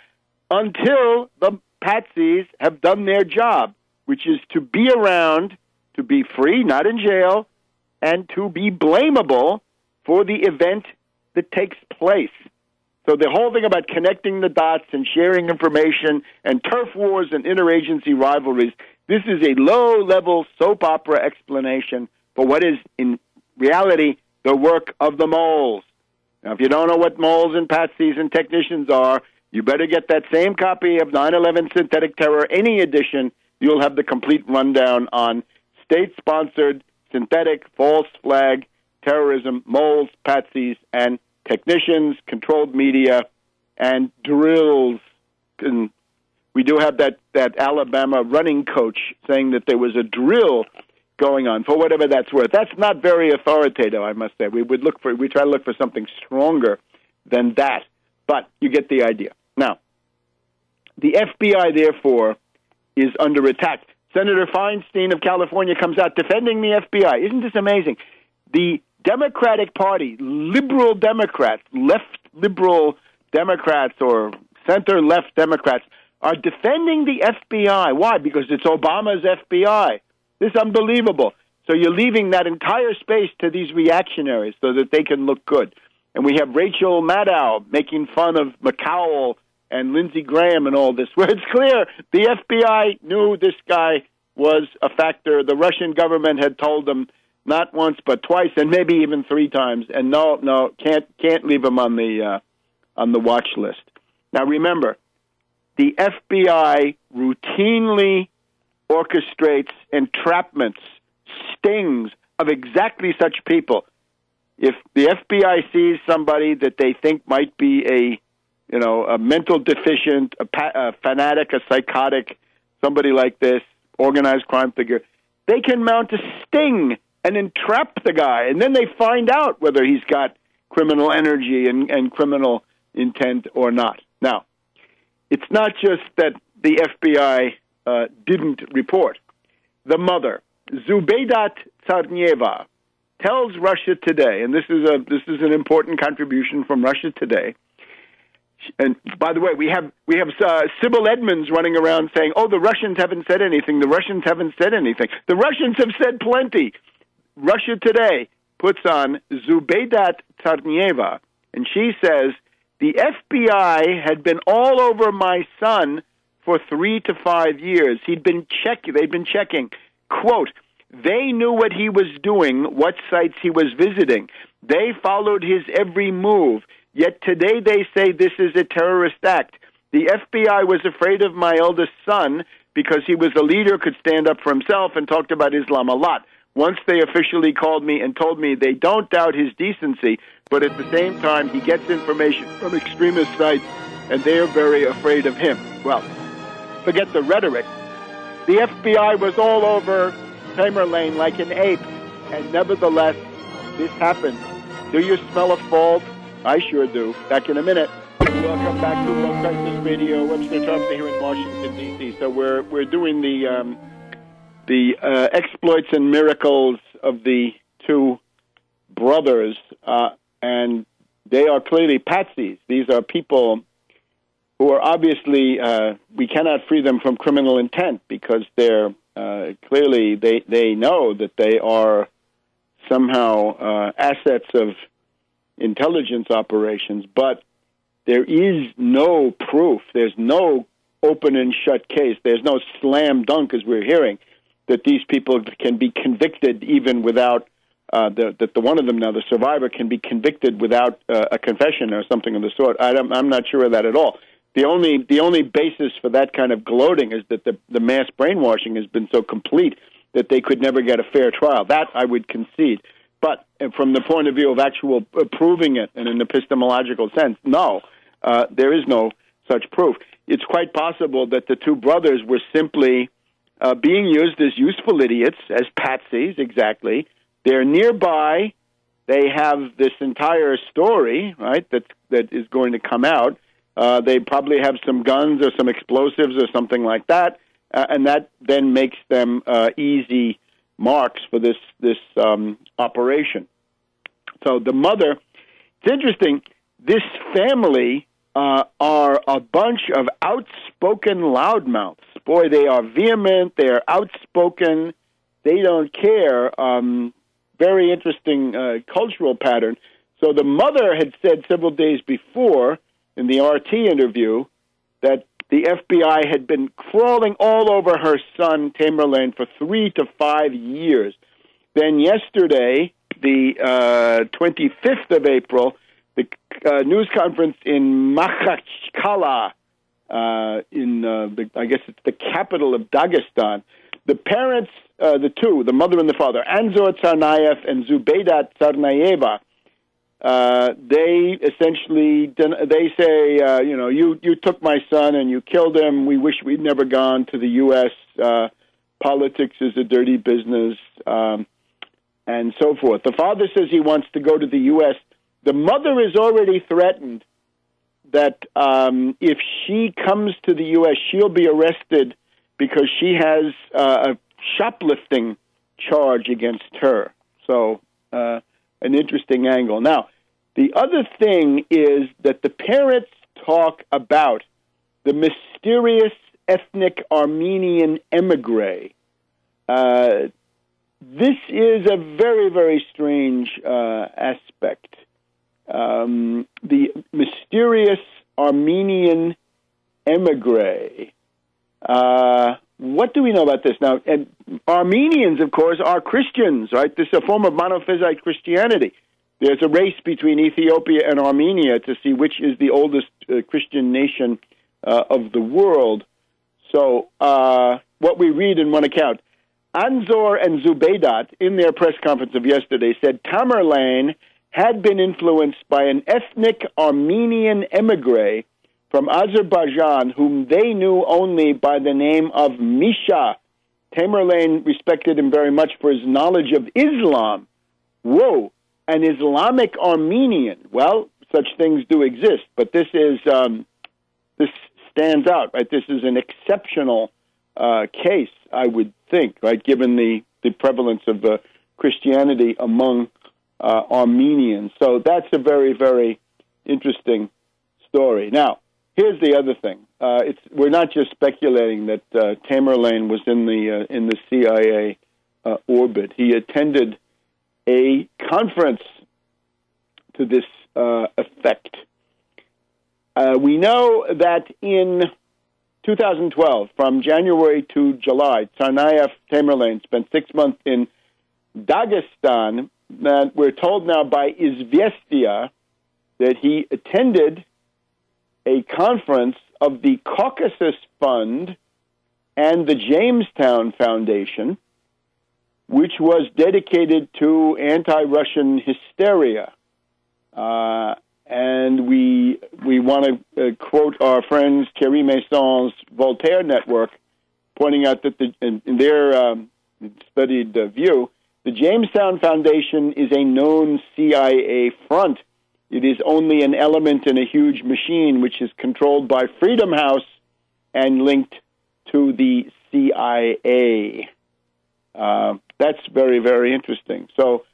Speaker 1: until the patsies have done their job, which is to be around, to be free, not in jail, and to be blamable for the event that takes place. So the whole thing about connecting the dots and sharing information and turf wars and interagency rivalries, this is a low-level soap opera explanation for what is, in reality, the work of the moles. Now, if you don't know what moles and patsies and technicians are, you better get that same copy of 9/11 Synthetic Terror, any edition. You'll have the complete rundown on state-sponsored, synthetic, false flag terrorism, moles, patsies, and technicians, controlled media, and drills. And we do have that Alabama running coach saying that there was a drill going on, for whatever that's worth. That's not very authoritative, I must say. We try to look for something stronger than that, but you get the idea. Now, the FBI, therefore, is under attack. Senator Feinstein of California comes out defending the FBI. Isn't this amazing? The Democratic Party, liberal Democrats, left liberal Democrats or center-left Democrats are defending the FBI. Why? Because it's Obama's FBI. This is unbelievable. So you're leaving that entire space to these reactionaries so that they can look good. And we have Rachel Maddow making fun of McCaul and Lindsey Graham and all this, where it's clear the FBI knew this guy was a factor. The Russian government had told them not once but twice, and maybe even 3 times. And no, can't leave him on the watch list. Now remember, the FBI routinely orchestrates entrapments, stings of exactly such people. If the FBI sees somebody that they think might be a mental deficient, a fanatic, a psychotic, somebody like this, organized crime figure, they can mount a sting and entrap the guy, and then they find out whether he's got criminal energy and criminal intent or not. Now, it's not just that the FBI didn't report. The mother, Zubeydat Tsarnaeva, tells Russia Today, and this is an important contribution from Russia Today. And by the way, we have Sybil Edmonds running around saying, "Oh, the Russians haven't said anything. The Russians haven't said anything." The Russians have said plenty. Russia Today puts on Zubeydat Tsarnaeva, and she says the FBI had been all over my son for 3 to 5 years. They'd been checking. Quote, "They knew what he was doing, what sites he was visiting. They followed his every move. Yet today they say this is a terrorist act. The FBI was afraid of my eldest son because he was a leader, could stand up for himself, and talked about Islam a lot. Once they officially called me and told me they don't doubt his decency, but at the same time he gets information from extremist sites, and they are very afraid of him." Well, forget the rhetoric. The FBI was all over Tamerlane like an ape, and nevertheless, this happened. Do you smell a fault? I sure do. Back in a minute. Welcome back to World Crisis Radio. Webster Tarpley here in Washington, D.C. So we're doing the exploits and miracles of the two brothers, and they are clearly patsies. These are people who are obviously, we cannot free them from criminal intent because they're clearly, they know that they are somehow assets of intelligence operations, but there is no proof. There's no open and shut case. There's no slam dunk, as we're hearing, that these people can be convicted even without that the one of them now, the survivor, can be convicted without a confession or something of the sort. I'm not sure of that at all. The only basis for that kind of gloating is that the mass brainwashing has been so complete that they could never get a fair trial. That I would concede. But from the point of view of actual proving it in an epistemological sense, no, there is no such proof. It's quite possible that the two brothers were simply being used as useful idiots, as patsies, exactly. They're nearby. They have this entire story, right, that is going to come out. They probably have some guns or some explosives or something like that, and that then makes them easy marks for this operation. So the mother, it's interesting, this family are a bunch of outspoken loudmouths. Boy, they are vehement, they are outspoken, they don't care. Very interesting cultural pattern. So the mother had said several days before in the RT interview that the FBI had been crawling all over her son, Tamerlane, for 3 to 5 years. Then yesterday, the 25th of April, the news conference in Makhachkala, I guess it's the capital of Dagestan, the parents, the mother and the father, Anzor Tsarnaev and Zubeydat Tsarnaeva, they essentially, they say, you took my son and you killed him. We wish we'd never gone to the U.S. Politics is a dirty business, and so forth. The father says he wants to go to the U.S. The mother is already threatened that if she comes to the U.S., she'll be arrested because she has a shoplifting charge against her. So an interesting angle. Now, the other thing is that the parents talk about the mysterious ethnic Armenian emigre. This is a very, very strange aspect. The mysterious Armenian emigre. What do we know about this? Now, and Armenians, of course, are Christians, right? This is a form of monophysite Christianity. There's a race between Ethiopia and Armenia to see which is the oldest Christian nation of the world. So what we read in one account, Anzor and Zubeydat, in their press conference of yesterday, said Tamerlane had been influenced by an ethnic Armenian emigre from Azerbaijan, whom they knew only by the name of Misha. Tamerlane respected him very much for his knowledge of Islam. Whoa, an Islamic Armenian. Well, such things do exist, but this stands out, right? This is an exceptional case, I would think, right, given the prevalence of Christianity among Armenians. So that's a very, very interesting story. Now, here's the other thing. We're not just speculating that Tamerlane was in the CIA orbit. He attended a conference to this effect. We know that in 2012, from January to July, Tsarnaev Tamerlane spent 6 months in Dagestan. That we're told now by Izvestia that he attended a conference of the Caucasus Fund and the Jamestown Foundation, which was dedicated to anti-Russian hysteria. And we want to quote our friends Thierry Maison's Voltaire Network, pointing out that in their studied view, the Jamestown Foundation is a known CIA front. It is only an element in a huge machine which is controlled by Freedom House and linked to the CIA. That's very, very interesting. So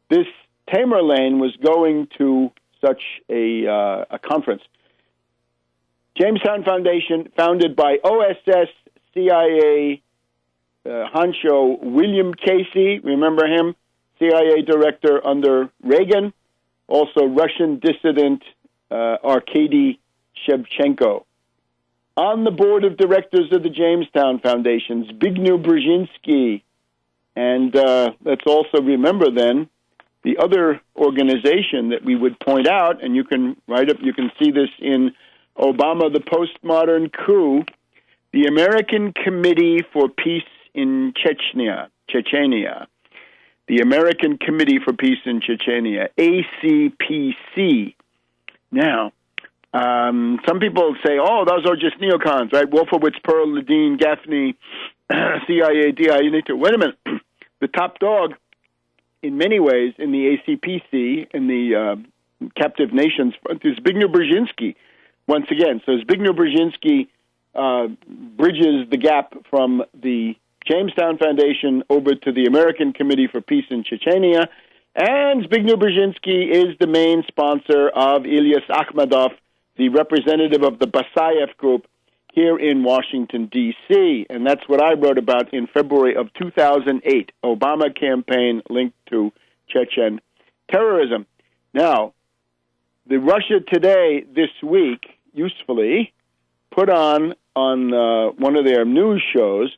Speaker 1: this Tamerlane was going to such a conference. Jamestown Foundation, founded by OSS CIA honcho William Casey, remember him? CIA director under Reagan. Also Russian dissident Arkady Shevchenko. On the board of directors of the Jamestown Foundation, Zbigniew Brzezinski. And let's also remember then the other organization that we would point out, and you can see this in Obama, the Postmodern Coup, the American Committee for Peace in Chechnya. The American Committee for Peace in Chechnya, ACPC. Now, some people say, oh, those are just neocons, right? Wolfowitz, Pearl, Ledeen, Gaffney, CIA, DIA. Wait a minute. The top dog, in many ways, in the ACPC, in the captive nations front, is Zbigniew Brzezinski. Once again, so Zbigniew Brzezinski bridges the gap from the Jamestown Foundation over to the American Committee for Peace in Chechnya, and Zbigniew Brzezinski is the main sponsor of Ilyas Akhmedov, the representative of the Basayev Group here in Washington, D.C., and that's what I wrote about in February of 2008, Obama campaign linked to Chechen terrorism. Now, the Russia Today this week, usefully, put on one of their news shows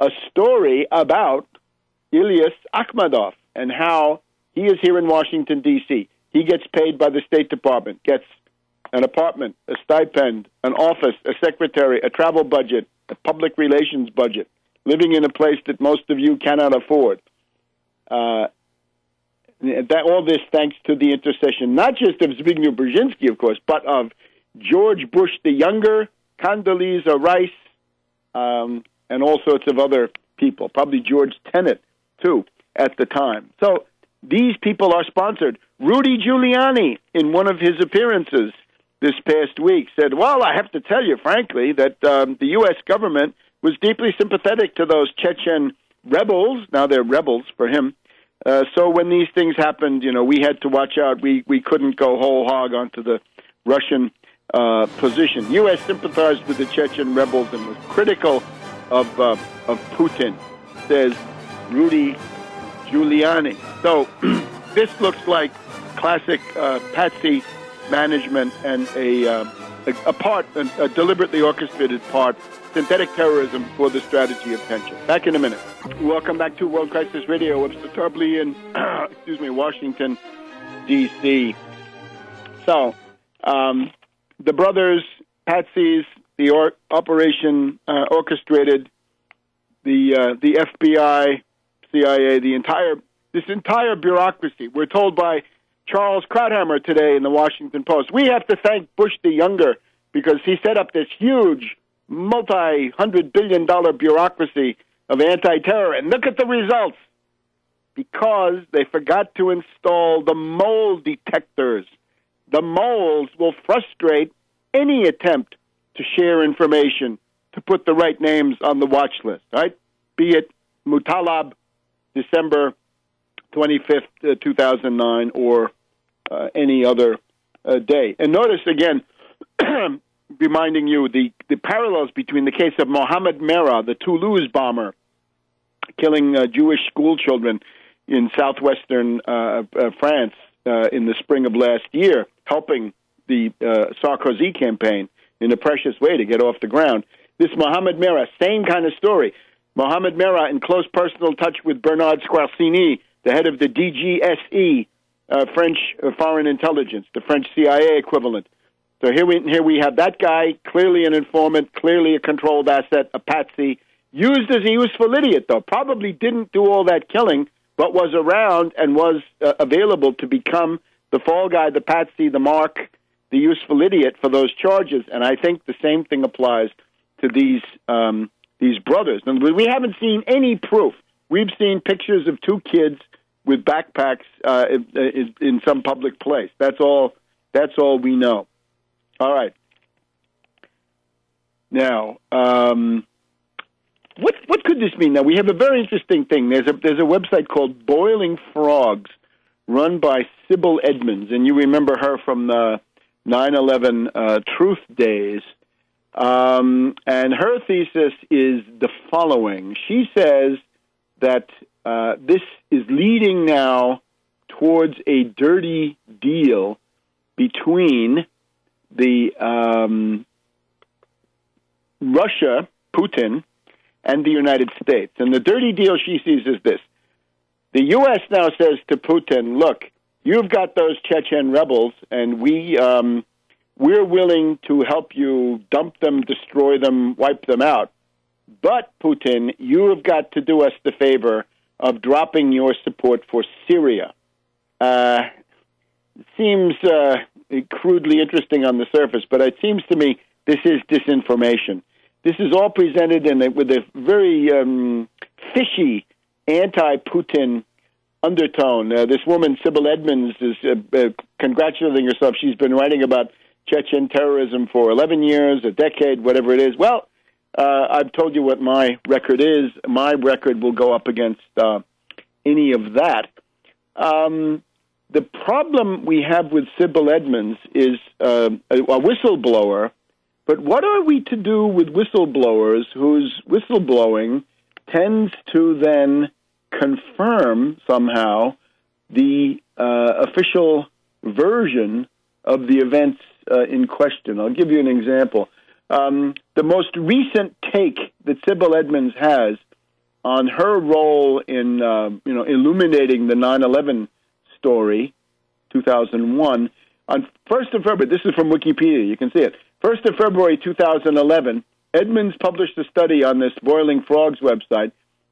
Speaker 1: a story about Ilyas Akhmedov and how he is here in Washington, D.C. He gets paid by the State Department, gets an apartment, a stipend, an office, a secretary, a travel budget, a public relations budget, living in a place that most of you cannot afford. All this thanks to the intercession, not just of Zbigniew Brzezinski, of course, but of George Bush the Younger, Condoleezza Rice, and all sorts of other people, probably George Tenet, too, at the time. So these people are sponsored. Rudy Giuliani, in one of his appearances this past week, said, well, I have to tell you, frankly, that the U.S. government was deeply sympathetic to those Chechen rebels. Now they're rebels for him. So when these things happened, we had to watch out. We couldn't go whole hog onto the Russian position. U.S. sympathized with the Chechen rebels and was critical of Putin, says Rudy Giuliani. So this looks like classic patsy management and a deliberately orchestrated part, synthetic terrorism for the strategy of tension. Back in a minute. Welcome back to World Crisis Radio. Webster Tarpley in Washington, D.C. So the brothers, patsies, the operation orchestrated, the FBI, CIA, this entire bureaucracy. We're told by Charles Krauthammer today in the Washington Post. We have to thank Bush the Younger because he set up this huge multi-hundred-billion-dollar bureaucracy of anti-terror. And look at the results. Because they forgot to install the mole detectors. The moles will frustrate any attempt to share information, to put the right names on the watch list, right? Be it Mutalab, December 25th, 2009, or any other day. And notice, again, reminding you the parallels between the case of Mohammed Merah, the Toulouse bomber, killing Jewish school children in southwestern France in the spring of last year, helping the Sarkozy campaign in a precious way to get off the ground. This Mohammed Merah, same kind of story. Mohammed Merah in close personal touch with Bernard Squarcini, the head of the DGSE, French Foreign Intelligence, the French CIA equivalent. So here we have that guy, clearly an informant, clearly a controlled asset, a patsy, used as a useful idiot, though. Probably didn't do all that killing, but was around and was available to become the fall guy, the patsy, the mark, the useful idiot for those charges. And I think the same thing applies to these brothers. And we haven't seen any proof. We've seen pictures of two kids with backpacks in some public place. That's all we know. All right. Now, what could this mean? Now, we have a very interesting thing. There's a website called Boiling Frogs, run by Sybil Edmonds, and you remember her from the 9/11 Truth Days. And her thesis is the following. She says that this is leading now towards a dirty deal between the Russia, Putin, and the United States. And the dirty deal she sees is this. The U.S. now says to Putin, look, you've got those Chechen rebels, and we're willing to help you dump them, destroy them, wipe them out. But, Putin, you have got to do us the favor of dropping your support for Syria. Seems crudely interesting on the surface, but it seems to me this is disinformation. This is all presented with a very fishy anti-Putin undertone. This woman, Sybil Edmonds, is congratulating herself. She's been writing about Chechen terrorism for 11 years, a decade, whatever it is. Well, I've told you what my record is. My record will go up against any of that. The problem we have with Sybil Edmonds is a whistleblower, but what are we to do with whistleblowers whose whistleblowing tends to then confirm somehow the official version of the events in question? I'll give you an example. The most recent take that Sybil Edmonds has on her role in illuminating the 9/11 story, 2001, on 1st of February, this is from Wikipedia, you can see it, 1st of February 2011, Edmonds published a study on this Boiling Frogs website,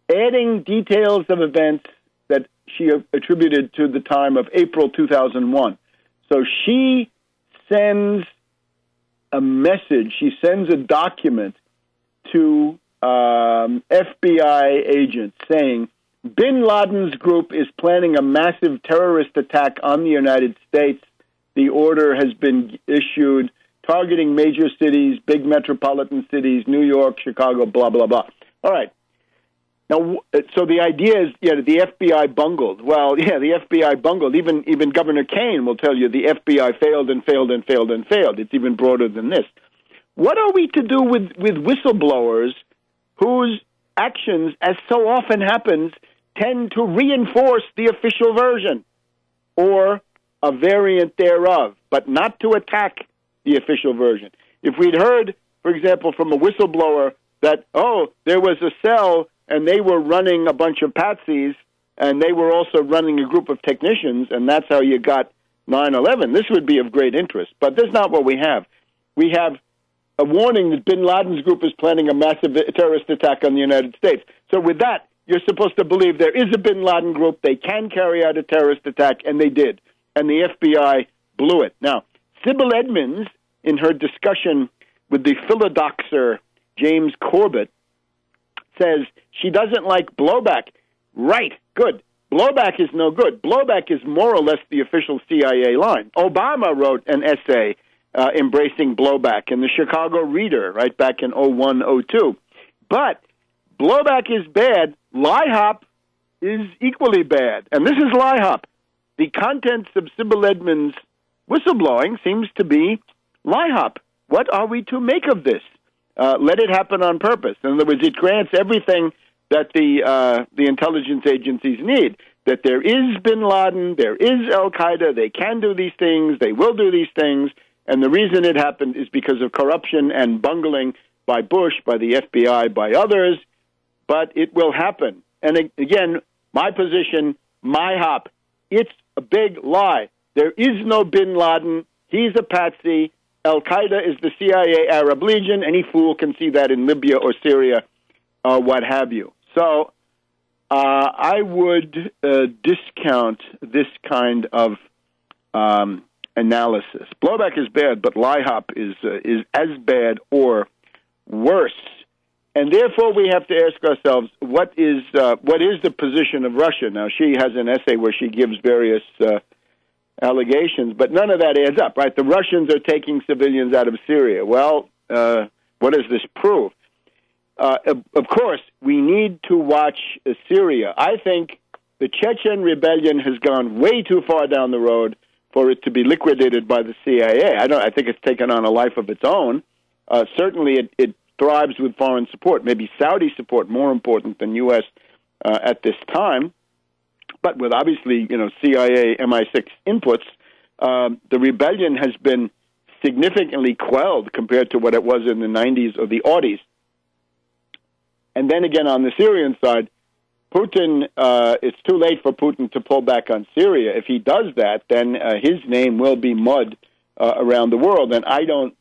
Speaker 1: adding details of events that she attributed to the time of April 2001. So she sends a message, she sends a document to FBI agents saying, Bin Laden's group is planning a massive terrorist attack on the United States. The order has been issued, targeting major cities, big metropolitan cities, New York, Chicago, blah, blah, blah. All right. Now, so the idea is, the FBI bungled. Well, yeah, the FBI bungled. Even Governor Kaine will tell you the FBI failed and failed and failed and failed. It's even broader than this. What are we to do with whistleblowers whose actions, as so often happens, tend to reinforce the official version or a variant thereof, but not to attack the official version? If we'd heard, for example, from a whistleblower that, there was a cell and they were running a bunch of patsies and they were also running a group of technicians, and that's how you got 9/11, this would be of great interest. But that's not what we have. We have a warning that Bin Laden's group is planning a massive terrorist attack on the United States. So with that, you're supposed to believe there is a Bin Laden group, they can carry out a terrorist attack, and they did. and the FBI blew it. Now, Sybil Edmonds, in her discussion with the philodoxer James Corbett, says she doesn't like blowback. Right, good. Blowback is no good. Blowback is more or less the official CIA line. Obama wrote an essay embracing blowback in the Chicago Reader right back in 01-02. But blowback is bad. Lie-hop is equally bad. And this is lie-hop. The contents of Sybil Edmonds' whistleblowing seems to be lie-hop. What are we to make of this? Let it happen on purpose. In other words, it grants everything that the intelligence agencies need, that there is bin Laden, there is al-Qaeda, they can do these things, they will do these things, and the reason it happened is because of corruption and bungling by Bush, by the FBI, by others, but it will happen. And again, my position, my hop, it's a big lie. There is no bin Laden, he's a patsy, al-Qaeda is the CIA Arab Legion, any fool can see that in Libya or Syria, what have you. So I would discount this kind of analysis. Blowback is bad, but lie-hop is as bad or worse. And therefore, we have to ask ourselves, what is the position of Russia? Now, she has an essay where she gives various allegations, but none of that adds up, right? The Russians are taking civilians out of Syria. Well, what does this prove? Of course, we need to watch Syria. I think the Chechen rebellion has gone way too far down the road for it to be liquidated by the CIA. I think it's taken on a life of its own. Certainly, it thrives with foreign support, maybe Saudi support more important than U.S. At this time. But with obviously, CIA, MI6 inputs, the rebellion has been significantly quelled compared to what it was in the 90s or the aughties. And then again, on the Syrian side, Putin, it's too late for Putin to pull back on Syria. If he does that, then his name will be mud around the world, and I don't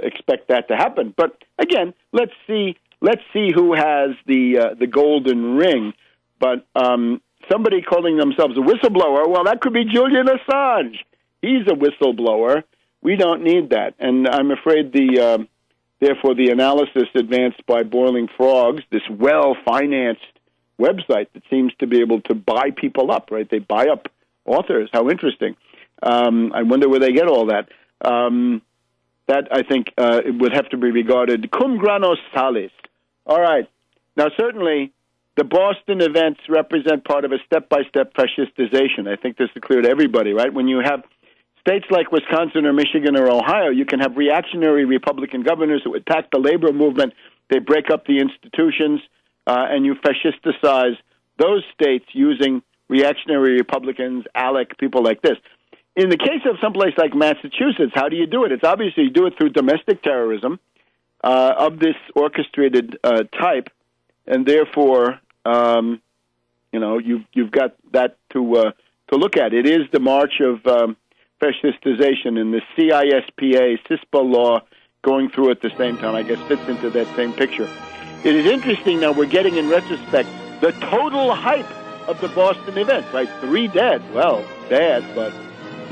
Speaker 1: expect that to happen. But again, let's see who has the golden ring. But somebody calling themselves a whistleblower, well, that could be Julian Assange. He's a whistleblower. We don't need that, and I'm afraid therefore, the analysis advanced by Boiling Frogs, this well-financed website that seems to be able to buy people up, right? They buy up authors. How interesting. I wonder where they get all that. That, I think, it would have to be regarded cum grano salis. All right. Now, certainly, the Boston events represent part of a step-by-step fascistization. I think this is clear to everybody, right? When you have states like Wisconsin or Michigan or Ohio, you can have reactionary Republican governors who attack the labor movement. They break up the institutions, and you fascisticize those states using reactionary Republicans, ALEC, people like this. In the case of someplace like Massachusetts, how do you do it? It's obviously you do it through domestic terrorism of this orchestrated type, and therefore, you've got that to look at. It is the march of fascistization, and the CISPA, CISPA law going through at the same time, I guess, fits into that same picture. It is interesting now we're getting, in retrospect, the total hype of the Boston event, right? 3 dead. Well, bad, but,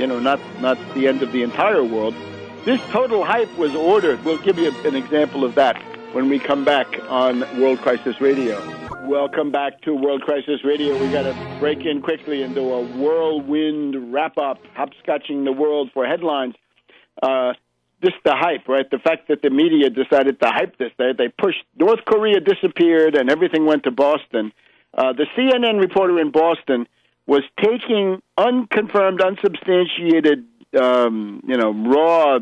Speaker 1: not the end of the entire world. This total hype was ordered. We'll give you an example of that when we come back on World Crisis Radio. Welcome back to World Crisis Radio. We got to break in quickly and do a whirlwind wrap-up, hopscotching the world for headlines. Just the hype, right? The fact that the media decided to hype this. They pushed North Korea disappeared and everything went to Boston. The CNN reporter in Boston was taking unconfirmed, unsubstantiated, raw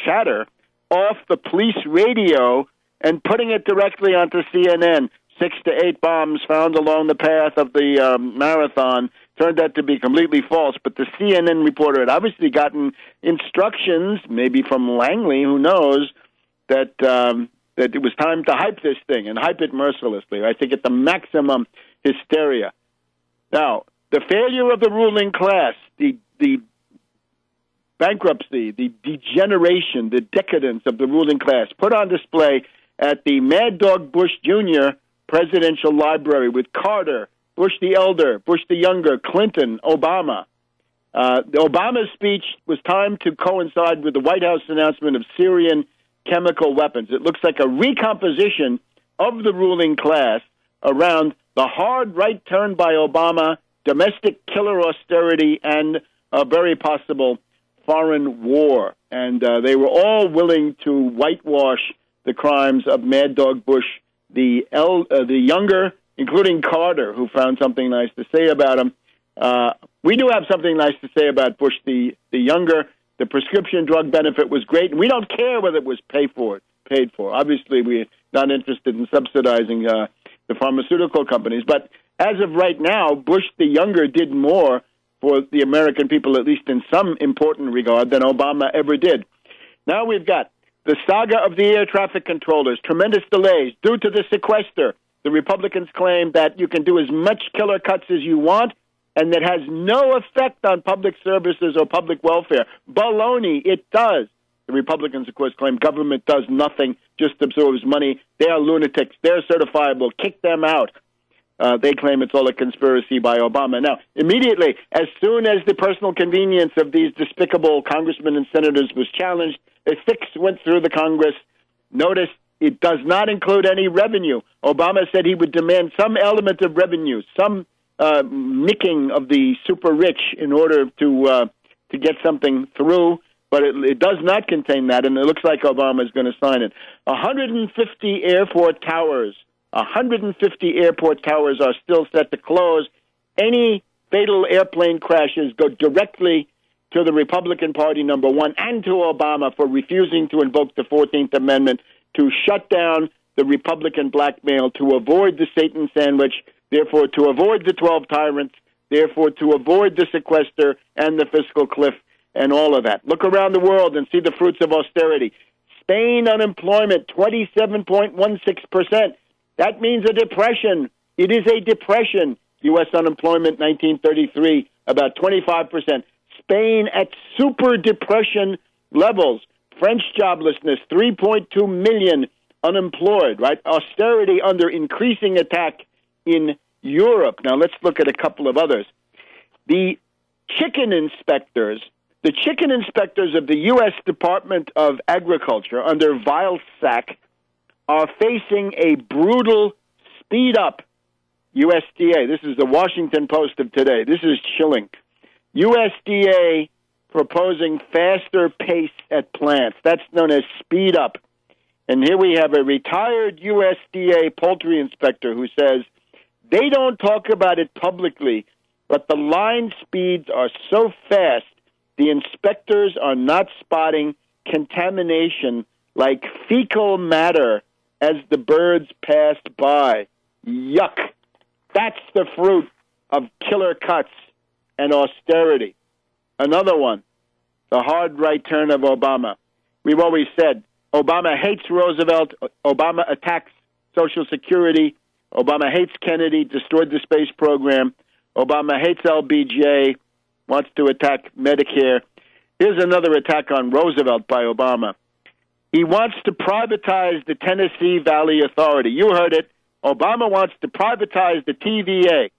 Speaker 1: chatter off the police radio and putting it directly onto CNN. 6 to 8 bombs found along the path of the marathon turned out to be completely false, but the CNN reporter had obviously gotten instructions, maybe from Langley, who knows, that it was time to hype this thing and hype it mercilessly, right, to get the maximum hysteria. Now, the failure of the ruling class, the bankruptcy, the degeneration, the decadence of the ruling class put on display at the Mad Dog Bush Jr. Presidential Library with Carter, Bush the Elder, Bush the Younger, Clinton, Obama. The Obama's speech was timed to coincide with the White House announcement of Syrian chemical weapons. It looks like a recomposition of the ruling class around the hard right turn by Obama, domestic killer austerity, and a very possible foreign war. And they were all willing to whitewash the crimes of Mad Dog Bush, the younger, including Carter, who found something nice to say about him. We do have something nice to say about Bush the younger. The prescription drug benefit was great, and we don't care whether it was paid for. Obviously, we're not interested in subsidizing the pharmaceutical companies. But as of right now, Bush the younger did more for the American people, at least in some important regard, than Obama ever did. Now we've got the saga of the air traffic controllers, tremendous delays due to the sequester. The Republicans claim that you can do as much killer cuts as you want, and that has no effect on public services or public welfare. Baloney, it does. The Republicans, of course, claim government does nothing, just absorbs money. They are lunatics. They're certifiable. Kick them out. They claim it's all a conspiracy by Obama. Now, immediately, as soon as the personal convenience of these despicable congressmen and senators was challenged, a fix went through the Congress. Notice it does not include any revenue. Obama said he would demand some element of revenue, some nicking of the super rich in order to get something through, but it does not contain that, and it looks like Obama is going to sign it. 150 airport towers. 150 airport towers are still set to close. Any fatal airplane crashes go directly to the Republican Party, number one, and to Obama for refusing to invoke the 14th Amendment to shut down the Republican blackmail, to avoid the Satan sandwich, therefore to avoid the 12 tyrants, therefore to avoid the sequester and the fiscal cliff and all of that. Look around the world and see the fruits of austerity. Spain unemployment, 27.16%. That means a depression. It is a depression. U.S. unemployment, 1933, about 25%. Spain at super depression levels. French joblessness, 3.2 million unemployed, right? Austerity under increasing attack in Europe. Now, let's look at a couple of others. The chicken inspectors of the U.S. Department of Agriculture under Vilsack are facing a brutal speed-up. USDA, this is the Washington Post of today. This is chilling. USDA proposing faster pace at plants. That's known as speed-up. And here we have a retired USDA poultry inspector who says, they don't talk about it publicly, but the line speeds are so fast, the inspectors are not spotting contamination like fecal matter as the birds passed by. Yuck. That's the fruit of killer cuts and austerity. Another one, the hard right turn of Obama. We've always said Obama hates Roosevelt. Obama attacks Social Security. Obama hates Kennedy, destroyed the space program. Obama hates LBJ, wants to attack Medicare. Here's another attack on Roosevelt by Obama. He wants to privatize the Tennessee Valley Authority. You heard it. Obama wants to privatize the TVA.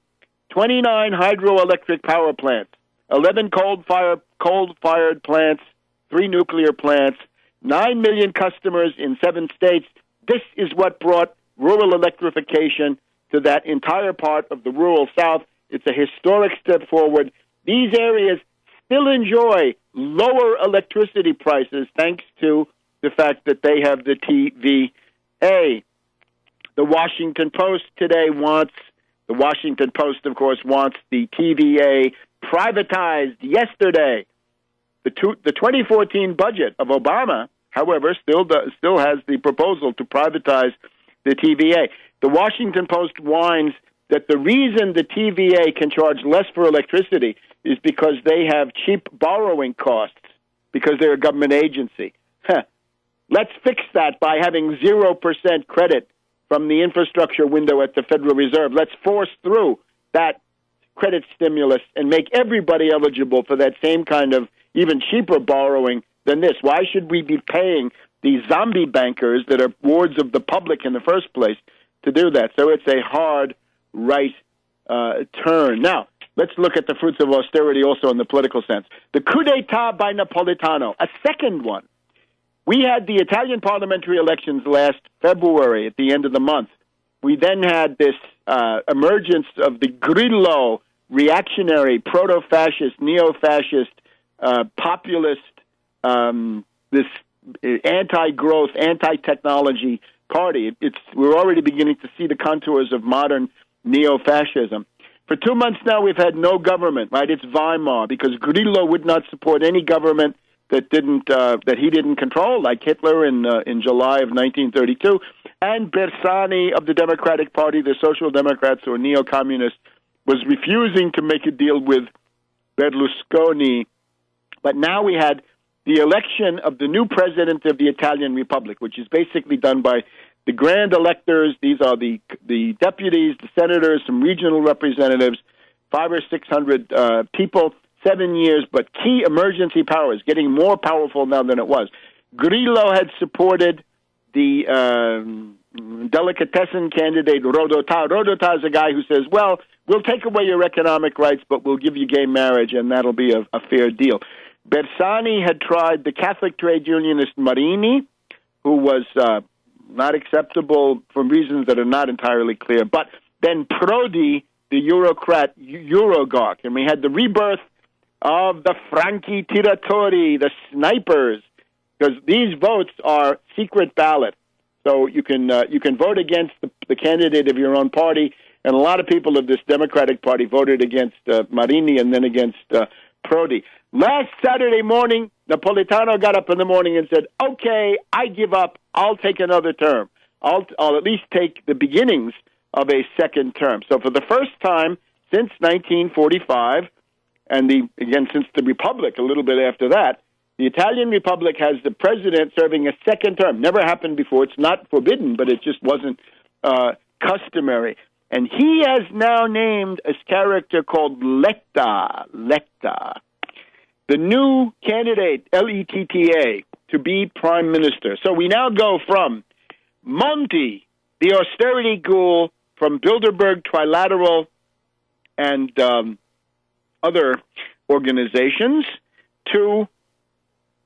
Speaker 1: 29 hydroelectric power plants, 11 coal-fired plants, 3 nuclear plants, 9 million customers in 7 states. This is what brought rural electrification to that entire part of the rural South. It's a historic step forward. These areas still enjoy lower electricity prices thanks to the fact that they have the TVA. The Washington Post today wants, of course, wants the TVA privatized yesterday. The 2014 budget of Obama, however, still has the proposal to privatize the TVA. The Washington Post whines that the reason the TVA can charge less for electricity is because they have cheap borrowing costs, because they're a government agency. Let's fix that by having 0% credit from the infrastructure window at the Federal Reserve. Let's force through that credit stimulus and make everybody eligible for that same kind of even cheaper borrowing than this. Why should we be paying these zombie bankers that are wards of the public in the first place to do that? So it's a hard right turn. Now, let's look at the fruits of austerity also in the political sense. The coup d'etat by Napolitano, a second one. We had the Italian parliamentary elections last February at the end of the month. We then had this emergence of the Grillo reactionary, proto-fascist, neo-fascist, populist, this anti-growth, anti-technology party. We're already beginning to see the contours of modern neo-fascism. For 2 months now, we've had no government, right? It's Weimar, because Grillo would not support any government that he didn't control, like Hitler in July of 1932, and Bersani of the Democratic Party, the Social Democrats or neo-communists, was refusing to make a deal with Berlusconi. But now we had the election of the new president of the Italian Republic, which is basically done by the grand electors. These are the deputies, the senators, some regional representatives, 500 or 600 people, 7 years, but key emergency powers, getting more powerful now than it was. Grillo had supported the delicatessen candidate Rodotà. Rodotà is a guy who says, well, we'll take away your economic rights, but we'll give you gay marriage, and that'll be a fair deal. Bersani had tried the Catholic trade unionist Marini, who was not acceptable for reasons that are not entirely clear. But then Prodi, the Eurocrat, Eurogawk, and we had the rebirth of the Franchi Tiratori, the snipers, because these votes are secret ballot. So you can vote against the candidate of your own party, and a lot of people of this Democratic Party voted against Marini and then against Prodi. Last Saturday morning, Napolitano got up in the morning and said, okay, I give up. I'll take another term. I'll at least take the beginnings of a second term. So for the first time since 1945, and since the Republic, a little bit after that, the Italian Republic has the president serving a second term. Never happened before. It's not forbidden, but it just wasn't customary. And he has now named a character called Letta, the new candidate, L-E-T-T-A, to be prime minister. So we now go from Monti, the austerity ghoul from Bilderberg Trilateral and other organizations, to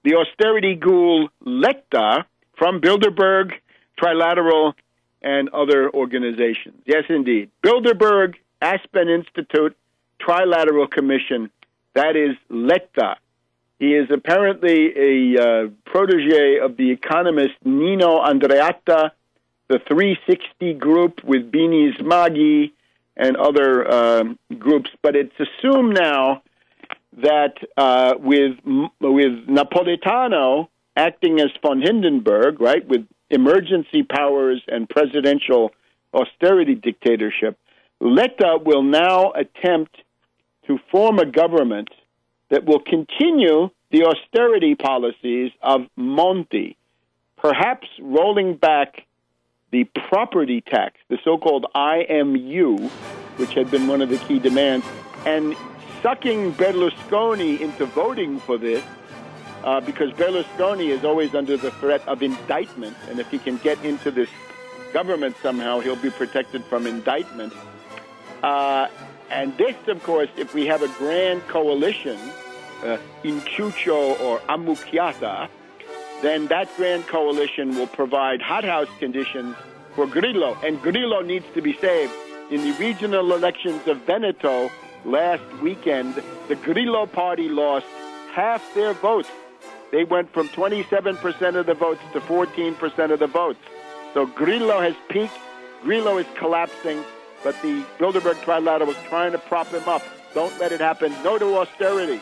Speaker 1: the austerity ghoul Letta from Bilderberg Trilateral and other organizations. Yes, indeed. Bilderberg, Aspen Institute, Trilateral Commission, that is Letta. He is apparently a protege of the economist Nino Andreatta, the 360 group with Bini Smaghi and other groups. But it's assumed now that with Napolitano acting as von Hindenburg, right, with emergency powers and presidential austerity dictatorship, Letta will now attempt to form a government that will continue the austerity policies of Monti, perhaps rolling back the property tax, the so-called IMU, which had been one of the key demands, and sucking Berlusconi into voting for this, because Berlusconi is always under the threat of indictment, and if he can get into this government somehow, he'll be protected from indictment. And this, of course, if we have a grand coalition, Inciucio or Ammucchiata, then that grand coalition will provide hothouse conditions for Grillo, and Grillo needs to be saved. In the regional elections of Veneto last weekend, the Grillo party lost half their votes. They went from 27% of the votes to 14% of the votes. So Grillo has peaked. Grillo is collapsing, but the Bilderberg Trilateral was trying to prop him up. Don't let it happen. No to austerity.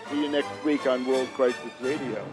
Speaker 1: See you next week on World Crisis Radio.